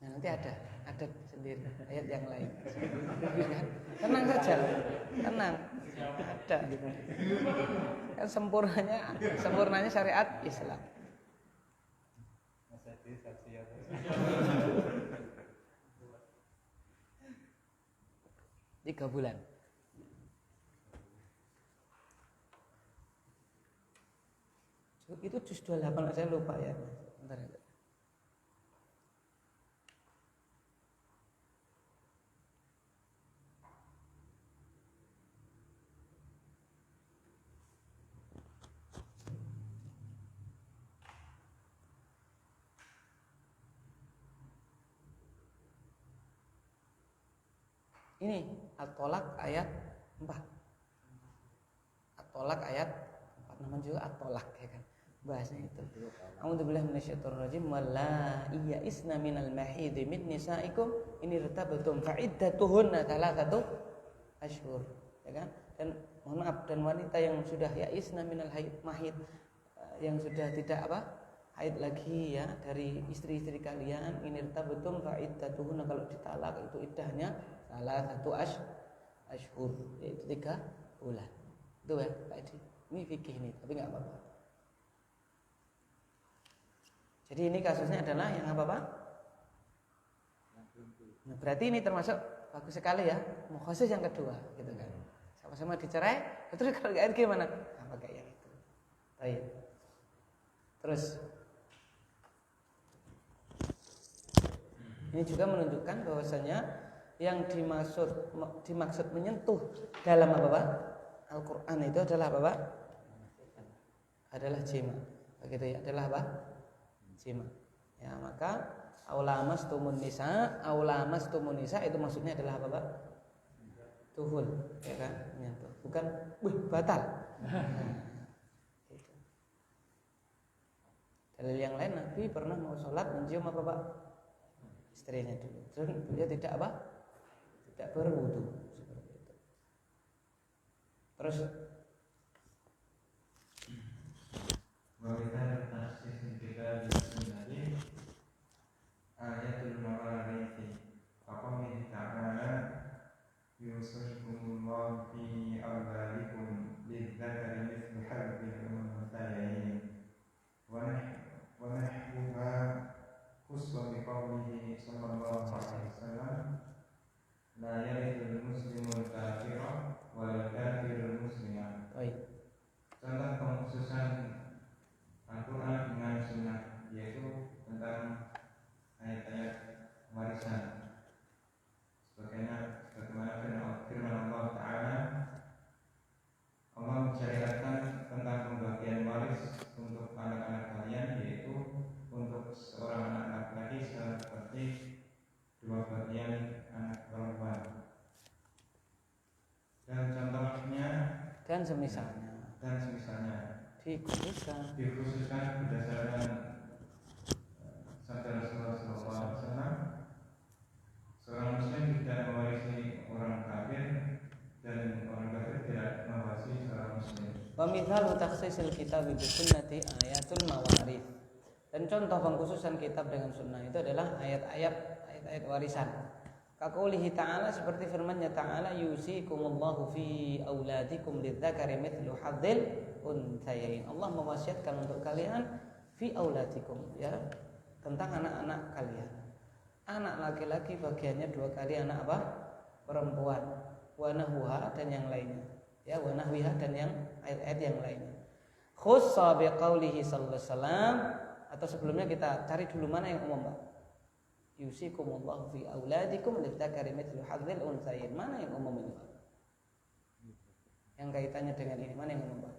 Nah, nanti ada sendiri ayat yang lain. Tenang saja, tenang. Ada. Kan sempurnanya syariat Islam. 3 bulan. Itu juz 28 saya lupa ya. Bentar ya. Ini At-Tolak ayat 4. At-Tolak ayat 4 namanya juga At-Tolak ya kan. Bahasanya itu. A'udzubillahi minasyaitonir rajim. Wala ya'isna minal mahidhi min nisaikum in irtabtum fa'iddatuhunna 3 ashhur. Ya kan? Dan mohon maaf, dan wanita yang sudah ya'isna minal mahid yang sudah tidak haid lagi ya dari istri-istri kalian, in irtabtum fa'iddatuhunna, kalau ditalak itu iddahnya 3 ashhur, yaitu 3 bulan. Itu ya Pak Edi. Ini fikih nih, tapi nggak apa-apa. Jadi ini kasusnya adalah yang apa Pak? Nah, berarti ini termasuk bagus sekali ya, mukhasis yang kedua, gitu kan? Sama-sama dicerai, terus kalau nggak gimana? Nah, pakai yang itu. Baik. Terus ini juga menunjukkan bahwasanya yang dimaksud menyentuh dalam apa Pak? Al-Quran itu adalah apa Pak? Adalah jima. Begitu ya, adalah apa? Jima. Ya, maka aulamastumun nisa itu maksudnya adalah apa Pak? Tuhul, ya kan? Menyentuh. Bukan batal. Gitu. Dalil yang lain, Nabi pernah mau sholat mencium apa Pak? Istrinya dulu. Terus dia tidak apa? Tidak berwudu seperti itu. Terus
Wawita tasdis kita di ayatul mawarisi faqamil ta'ala yusufukumullah fi awladikum lidzakari mithlu hadhil unthayayn wa nahwuha khusus biqaulihi sallallahu alaihi wasallam la yarithul muslimul kafira wal kafirul muslimah.
baik.
Contoh pengkhususan Al-Quran dengan Sunnah, yaitu tentang ayat-ayat warisan. Sebagaimana firman Allah Ta'ala, Allah mensyariatkan tentang pembagian waris untuk anak-anak kalian, yaitu untuk seorang anak laki-laki seperti 2 bagian anak perempuan. Dan contohnya
Dan semisalnya
dikhususkan berdasarkan sabda Rasulullah SAW, seorang muslim tidak mewarisi orang kafir dan orang kafir tidak mewarisi seorang muslim.
Wa mithalu takhsisil kitab bi sunnati ayatul mawarith. Dan contoh pengkhususan kitab dengan sunnah itu adalah ayat-ayat warisan. Kaqoulihi ta'ala, seperti firman-Nya ta'ala, yusikumullahu fi auladikum lidzakari mithlu hadzil unthayain. Allah mewasiatkan untuk kalian fi auladikum, ya, tentang anak-anak kalian. Anak laki-laki bagiannya 2 kali anak apa? Perempuan. Wa nahwiha dan yang lainnya. Ya, wa nahwiha dan yang ayat-ayat yang lainnya. Khussa biqaulihi sallallahu alaihi wasallam, atau sebelumnya kita cari dulu mana yang umum, Pak? Yusikumullahu fi auladikum lidzakari mithlu hadzil unthayain. Mana yang umum ini, Pak? Yang kaitannya dengan ini, mana yang umum, Pak?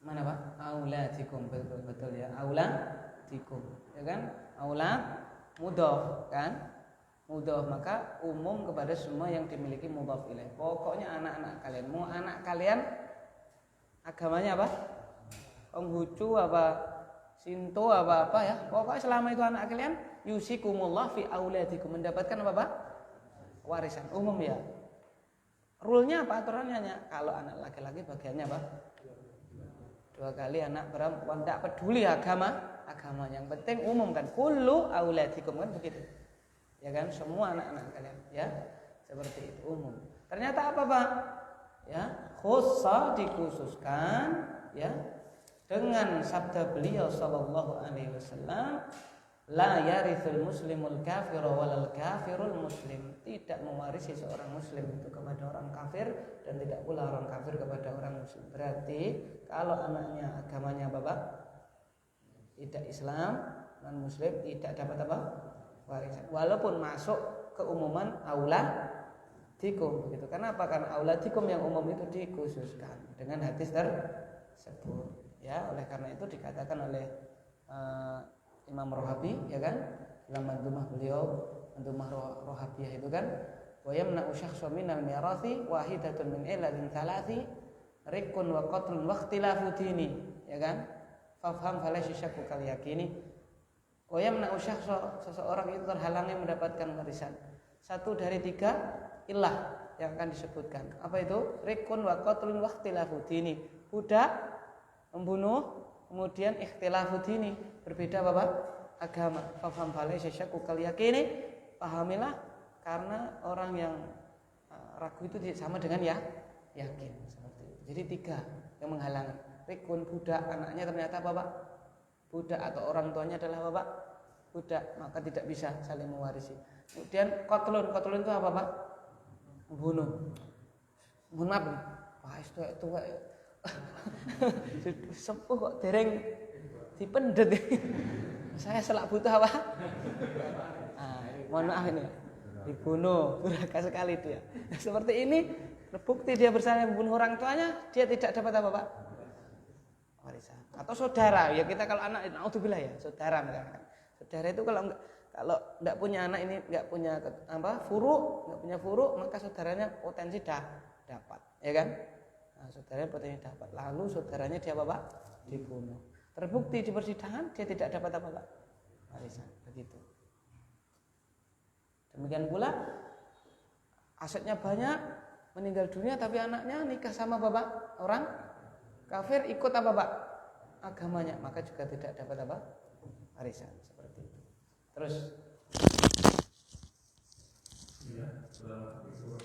Mana Pak? Auladikum, betul ya. Auladikum, ya kan? Aulad mudhaf kan? Mudhaf, maka umum kepada semua yang dimiliki mudhaf ilaih. Pokoknya anak-anak kalian, mau anak kalian agamanya apa? Konghucu apa Sinto apa ya. Pokoknya selama itu anak kalian yusikumullah fi auladikum, mendapatkan apa Pak? Warisan umum ya. Rule-nya apa? Aturannya kalau anak laki-laki bagiannya apa? 2 kali, anak perempuan tidak peduli agama yang penting umum kan. Kullu auladikum kan begitu. Ya kan, semua anak-anak kalian ya. Seperti itu umum. Ternyata apa Pak? Ya, khusus dikhususkan ya dengan sabda beliau sallallahu alaihi wasallam, la yarithul muslimul kafira walal kafirul muslim. Tidak mewarisi seorang muslim itu kepada orang kafir dan tidak pula orang kafir kepada orang muslim. Berarti kalau anaknya agamanya Bapak tidak Islam, non muslim, tidak dapat apa? Warisan. Walaupun masuk keumuman auladikum gitu. Kenapa? Karena auladikum yang umum itu dikhususkan dengan hadis tersebut. Ya, oleh karena itu dikatakan oleh Imam Rohabi, ya kan, dalam mandumah beliau, mandumah Rohabiyah itu kan, wa yamna'u syakhsan minal mirathi wahidatun min iladin thalathi rikun wa qatlun wa ikhtilafu dini, ya kan, fafham falaysa syakku kal yakini. Wa yamna'u syakhsan, seseorang itu terhalangi mendapatkan warisan 1 dari 3 ilah yang akan disebutkan. Apa itu? Rikun wa qatlun wa ikhtilafu dini, budak, membunuh, kemudian ikhtilafu dini, berbeda Bapak agama. Faham falaysa syakku kal yakini, pahamilah karena orang yang ragu itu sama dengan ya yakin, seperti itu. Jadi 3 yang menghalangi. Rikun, budak, anaknya ternyata Bapak budak atau orang tuanya adalah Bapak budak, maka tidak bisa saling mewarisi. Kemudian qatlun itu apa Pak? Membunuh. Mohon maaf nih. Wah, itu sepuh kok dereng dipendet. Saya selak butuh apa? Mohon maaf ini. Dibunuh, durhaka sekali dia. Seperti ini terbukti dia bersalah membunuh orang tuanya, dia tidak dapat apa Pak? Warisan. Atau saudara, ya kita kalau anak, naudzubillah ya, saudara misalkan. Saudara itu kalau enggak punya anak ini, enggak punya furu, maka saudaranya potensi dapat, ya kan? Nah, saudaranya potensi dapat. Lalu saudaranya dia apa Pak? Dibunuh. Terbukti di persidangan dia tidak dapat apa Pak? Warisan. Begitu. Demikian pula asetnya banyak, meninggal dunia tapi anaknya nikah sama bapak orang kafir, ikut apa Pak? Agamanya, maka juga tidak dapat apa? Warisan. Seperti itu. Terus
ya, dalam itu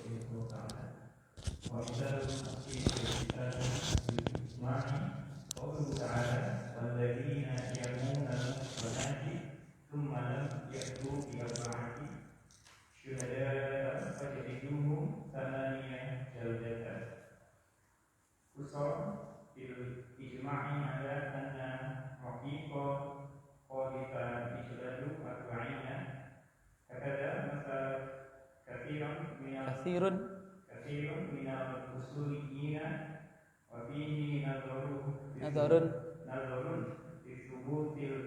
وَمِثَالُ الْمُسْلِمِ بِكِتَابِ الْإِجْمَاعِ قَوْلُهُ تَعَالَى وَالَّذِينَ يَرْمُونَ الْمُحْصَنَاتِ ثُمَّ لَمْ يَأْتُوا بِأَرْبَعَةٍ شُهَدَاءَ فَاجْلِدُوهُمْ 8 جَلْدَةً. Usul ijma'i ala anna raqiqa qadita ijladu arba'ina hakadha masal kathirun minal usuliyina wa fihi nadharun fi thubutil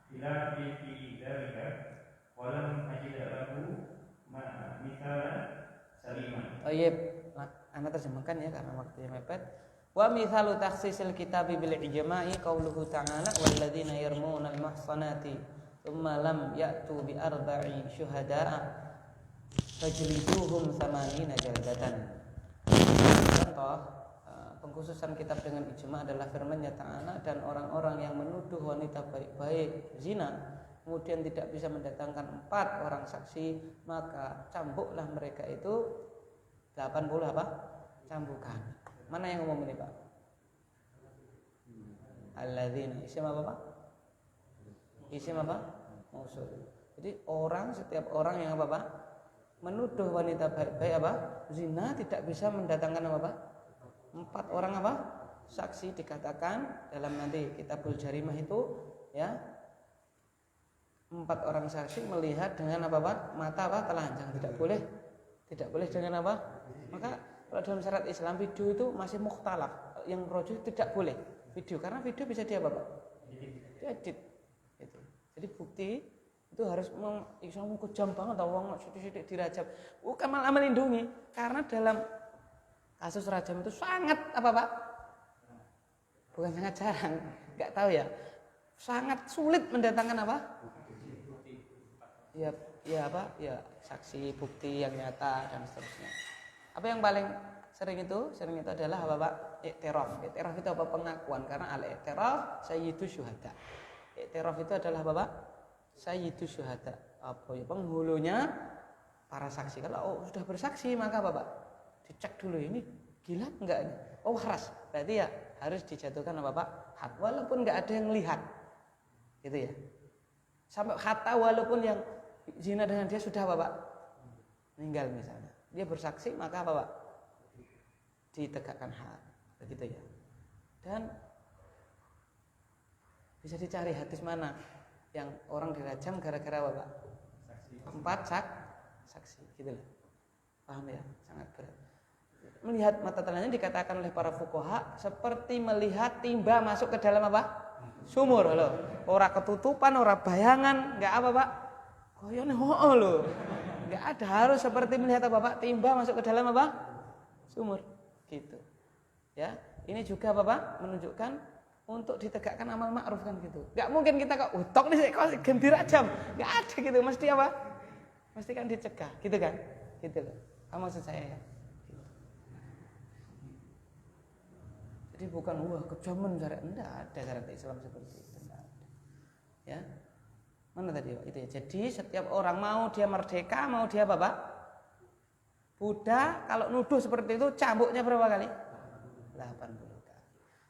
khilafi fi dhalika wa lam ajid lahu mithalan saliman.
Baik, Anda terjemahkan ya karena waktunya mepet. Wa mithalu takhsisil kitabi bil ijma'i qauluhu ta'ala walladzina yarmuna al-muhsanati thumma lam ya'tu bi arba'i syuhada'a fajliduhum 8 jaldatan. Contoh pengkhususan kitab dengan ijma' adalah firman-Nya Ta'ala, dan orang-orang yang menuduh wanita baik-baik zina kemudian tidak bisa mendatangkan 4 orang saksi, maka cambuklah mereka itu 80 apa? Cambukan. Mana yang umum ini Pak? Alladzina. Isim apa Pak? Isim apa? Mausul. Jadi setiap orang yang apa Pak? Menuduh wanita baik-baik apa? Zina tidak bisa mendatangkan apa Pak? 4 orang apa? Saksi. Dikatakan dalam nanti kitabul jarimah itu ya, 4 orang saksi melihat dengan apa Pak? Mata apa? Telanjang. Tidak boleh dengan apa? Maka kalau dalam syariat Islam video itu masih mukhtalaf. Yang rojih tidak boleh video, karena video bisa dia apa Pak? Diedit. Itu. Jadi bukti itu harus kejam banget wong sithik-sithik dirajam. Bukan malah melindungi, karena dalam kasus rajam itu sangat apa Pak? Bukan sangat jarang, nggak tahu ya. Sangat sulit mendatangkan apa? Ya apa? Ya saksi, bukti yang nyata dan seterusnya. Apa yang paling sering itu? Sering itu adalah apa Pak? Iktiraf. Iktiraf itu apa? Pengakuan. Karena al-iktiraf sayyidu syuhada. Iktiraf itu adalah apa Pak? Sayyidu syuhada. Apa ya? Penghulunya para saksi. Kalau sudah bersaksi maka apa Pak? Dicek dulu ini gila enggak ini? Oh waras. Berarti ya harus dijatuhkan apa Pak? Had. Walaupun enggak ada yang lihat. Gitu ya. Sampai hatta walaupun yang zina dengan dia sudah apa Pak? Meninggal misalnya. Dia bersaksi maka apa Pak? Ditegakkan had. Begitu ya. Dan bisa dicari hadis mana yang orang dirajam gara-gara apa Pak? 4 saksi gitu loh. Paham ya? Sangat berat. Melihat mata telanjang dikatakan oleh para fuqaha seperti melihat timba masuk ke dalam apa? Sumur loh. Ora ketutupan, ora bayangan, enggak apa Pak? Koyone hooh loh. Enggak ada, harus seperti melihat apa Pak? Timba masuk ke dalam apa? Sumur. Gitu. Ya, ini juga apa Pak? Menunjukkan untuk ditegakkan amal ma'ruf kan gitu. Enggak mungkin kita kok utok nih kok ganti rajam. Enggak ada gitu, mesti apa? Mesti kan dicegah, gitu kan? Gitu loh. Apa maksud saya ya? Gitu. Jadi bukan wah kejaman syariat, enggak ada syariat Islam seperti itu, enggak ada. Ya. Mana tadi Pak? Itu ya. Jadi setiap orang mau dia merdeka, mau dia apa Pak? Buddha kalau nuduh seperti itu cambuknya berapa kali? 80 kali.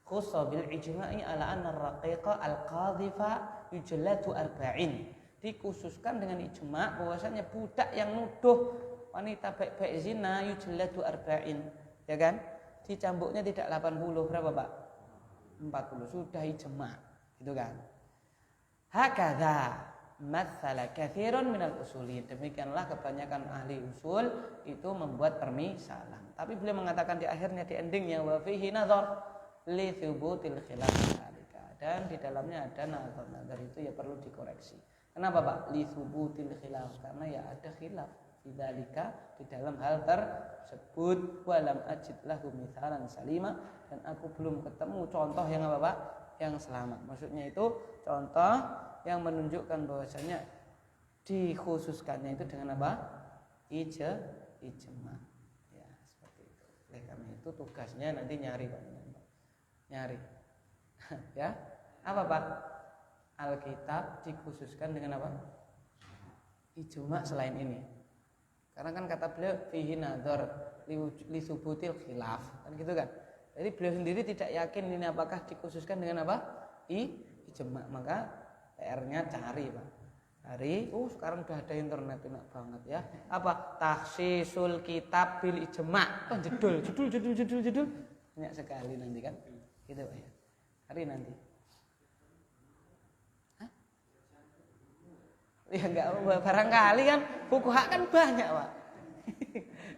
Khusus bil ijma'i ala anna ar-raqiqa al-qadhifa yujlatu 40. Dikhususkan dengan ijma' bahwasanya budak yang nuduh wanita baik-baik zina yujlatu 40. Ya kan? Dicambuknya tidak 80, berapa Pak? 40. Sudah ijma'. Gitu kan? Hakadha mathala katsirun minal usulin. Demikianlah kebanyakan ahli usul itu membuat permisalan. Tapi beliau mengatakan di akhirnya, di endingnya, wa fihi nazar li thubutil khilaf dzalika. Dan di dalamnya ada nazar itu ya perlu dikoreksi. Kenapa Pak? Li thubutil khilaf, karena ya ada khilaf dzalika di dalam hal tersebut. Walam ajid lahu mithalan salima, dan aku belum ketemu contoh yang apa Pak? Yang selamat. Maksudnya itu contoh yang menunjukkan bahwasanya dikhususkannya itu dengan apa? Ijma. Ya, seperti itu. Oleh karena itu tugasnya nanti nyari Pak. Nyari. Ya. Apa Pak? Alkitab dikhususkan dengan apa? Ijma selain ini. Karena kan kata beliau fihi nadhar li subutil khilaf. Kan gitu kan? Jadi beliau sendiri tidak yakin ini apakah dikhususkan dengan apa? Ijma. Maka PR-nya cari Pak. Cari, sekarang udah ada internet enak banget ya. Apa? Takhsisul kitab bil ijma'. Jedul. Banyak sekali nanti kan. Gitu Pak ya. Cari nanti. Hah? Ya enggak barangkali kan fuqaha kan banyak Pak.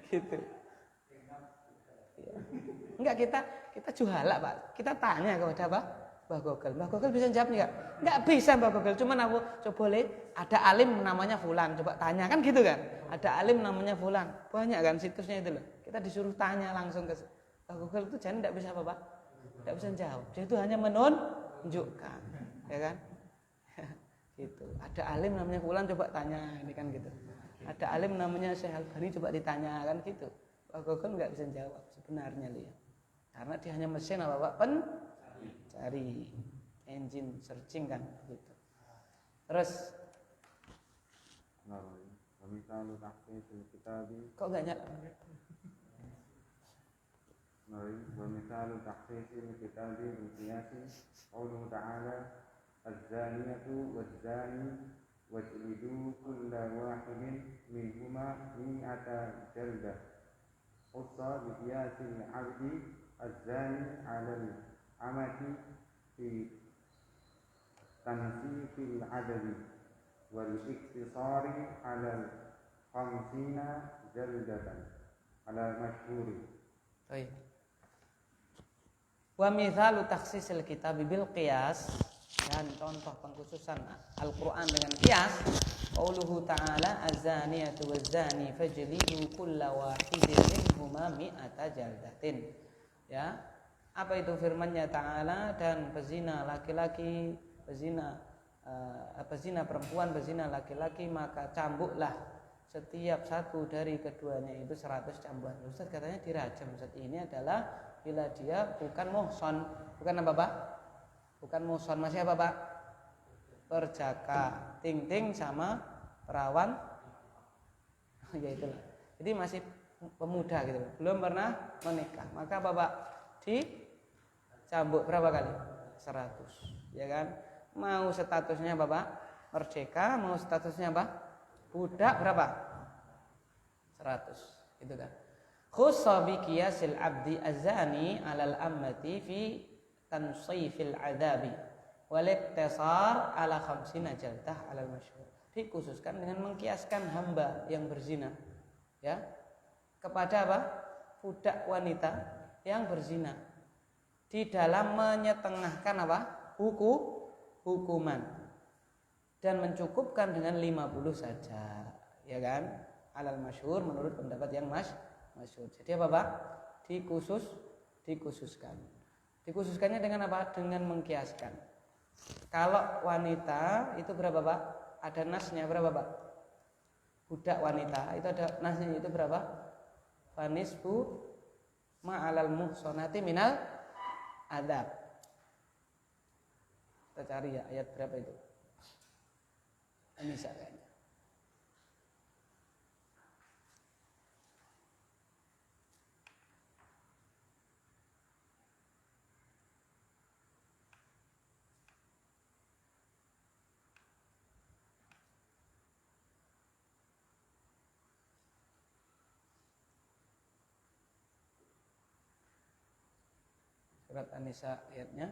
Gitu. Ya. Enggak kita juhala Pak. Kita tanya kepada apa? Mbah Gogel bisa jawab enggak? Enggak bisa Mbah Gogel, cuman aku coba lihat ada alim namanya fulan, coba tanya kan gitu kan? Ada alim namanya fulan. Banyak kan situsnya itu loh. Kita disuruh tanya langsung ke Mbah Gogel itu jadi enggak bisa apa Pak? Enggak bisa jawab. Dia itu hanya menunjukkan, ya kan? Gitu. Ada alim namanya fulan, coba tanya, ini kan gitu. Ada alim namanya Syekh Albani, coba ditanya kan gitu. Mbah Gogel enggak bisa jawab sebenarnya lihat. Karena dia hanya mesin apa Pak? Cari engine searching kan gitu. Terus kok gak nyala?
ومثال تخصيص الكتاب بالقياس قوله تعالى الزانية والزاني واجلدوا كل واحد منهما 100 جلدة خص بقياس العبد الزاني على العمة في تنسيق العدد والاقتصار على 50 جلدة على المشهور.
Baik. Wa mithalu takhsisil kitab bil qiyas, dan contoh pengkhususan Al-Qur'an dengan qiyas, qauluhu ta'ala az-zaniyatu waz-zani fajlidu kulla wahidin minhuma 100 jaldatin. Ya. Apa itu firman-Nya Ta'ala, dan bezina laki-laki, bezina perempuan, bezina laki-laki, maka cambuklah setiap satu dari keduanya itu 100 cambukan. Ustaz katanya dirajam. Ustaz, ini adalah bila dia bukan muhson. Bukan apa Pak? Bukan muhson. Masih apa Pak? Perjaka, ting-ting sama perawan. Ya itulah. Jadi masih pemuda gitu, belum pernah menikah. Maka apa Pak? Dicambuk berapa kali? 100. Ya kan? Mau statusnya apa Pak? Merdeka, mau statusnya apa? Budak berapa? 100. Gitu kan. Khussa bi qiyasil abdi azani 'alal ammati fi tansifil adabi wal iktisar 'ala 50 jaldah 'alal masyhur. Dikhususkan dengan mengkiaskan hamba yang berzina, ya, kepada apa? Budak wanita yang berzina, di dalam menyetengahkan apa? Hukuman, dan mencukupkan dengan 50 saja, ya kan? Alal masyhur, menurut pendapat yang masyhur. Jadi apa Pak? Dikhususkannya dengan apa? Dengan mengkiaskan. Kalau wanita itu berapa Pak? Ada nasnya berapa Pak? Budak wanita itu ada nasnya itu berapa? Fanisbu ma'alal muhsonati minal adab. Kita cari ya ayat berapa itu? An-Nisa kayaknya. Surat An-Nisa ayatnya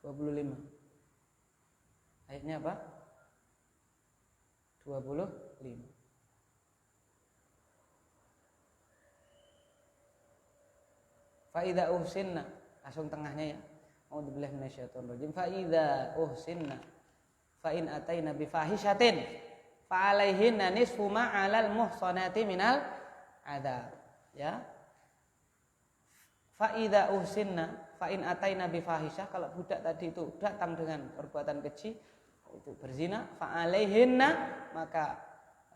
25. Ayatnya apa? 25. Fa idza uhsinna, langsung tengahnya ya. A'udzubillahi minasyaitonir rajim. Fa idza uhsinna fa in ataina bi fahishatin fa alaihinna nisfu ma 'alal muhsanati minal adzab. Ya. Fa idza uhsinna fa in ataina bi fahisyah, kalau budak tadi itu datang dengan perbuatan keji, itu berzina, fa alaihinna, maka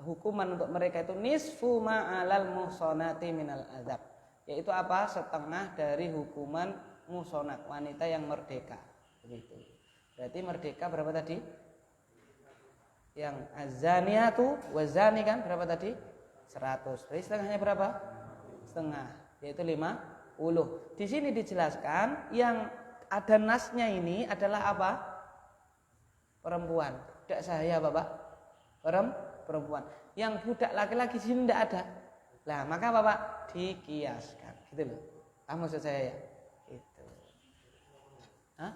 hukuman untuk mereka itu nisfu ma 'alal muhsanati minal adzab, yaitu apa? Setengah dari hukuman muhsanat, wanita yang merdeka. Begitu. Berarti merdeka berapa tadi? Yang azaniatu wazani kan berapa tadi? 100. Berarti setengahnya berapa? Setengah, yaitu 50. Di sini dijelaskan yang ada nasnya ini adalah apa? Perempuan. Budak sahaya Bapak? Perempuan. Yang budak laki-laki di sini tidak ada. Lah, maka Bapak dikiaskan. Gitu loh. Maksud saya ya? Itu. Hah?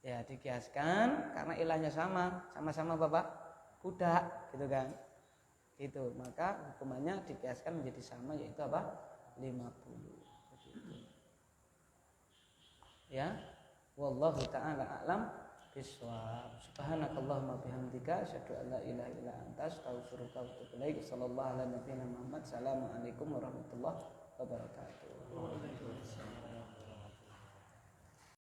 Ya, dikiaskan karena ilahnya sama-sama Bapak budak, gitu kan? Itu. Maka hukumannya dikiaskan menjadi sama, yaitu apa? 50. Begitu. Ya. Wallahu ta'ala a'lam bishawab. Subhanakallahumma bihamdika asyhadu an la ilaha illa anta astaghfiruka wa atubu ilaik. Sallallahu ala nabiyyina Muhammad. Assalamualaikum warahmatullahi wabarakatuh.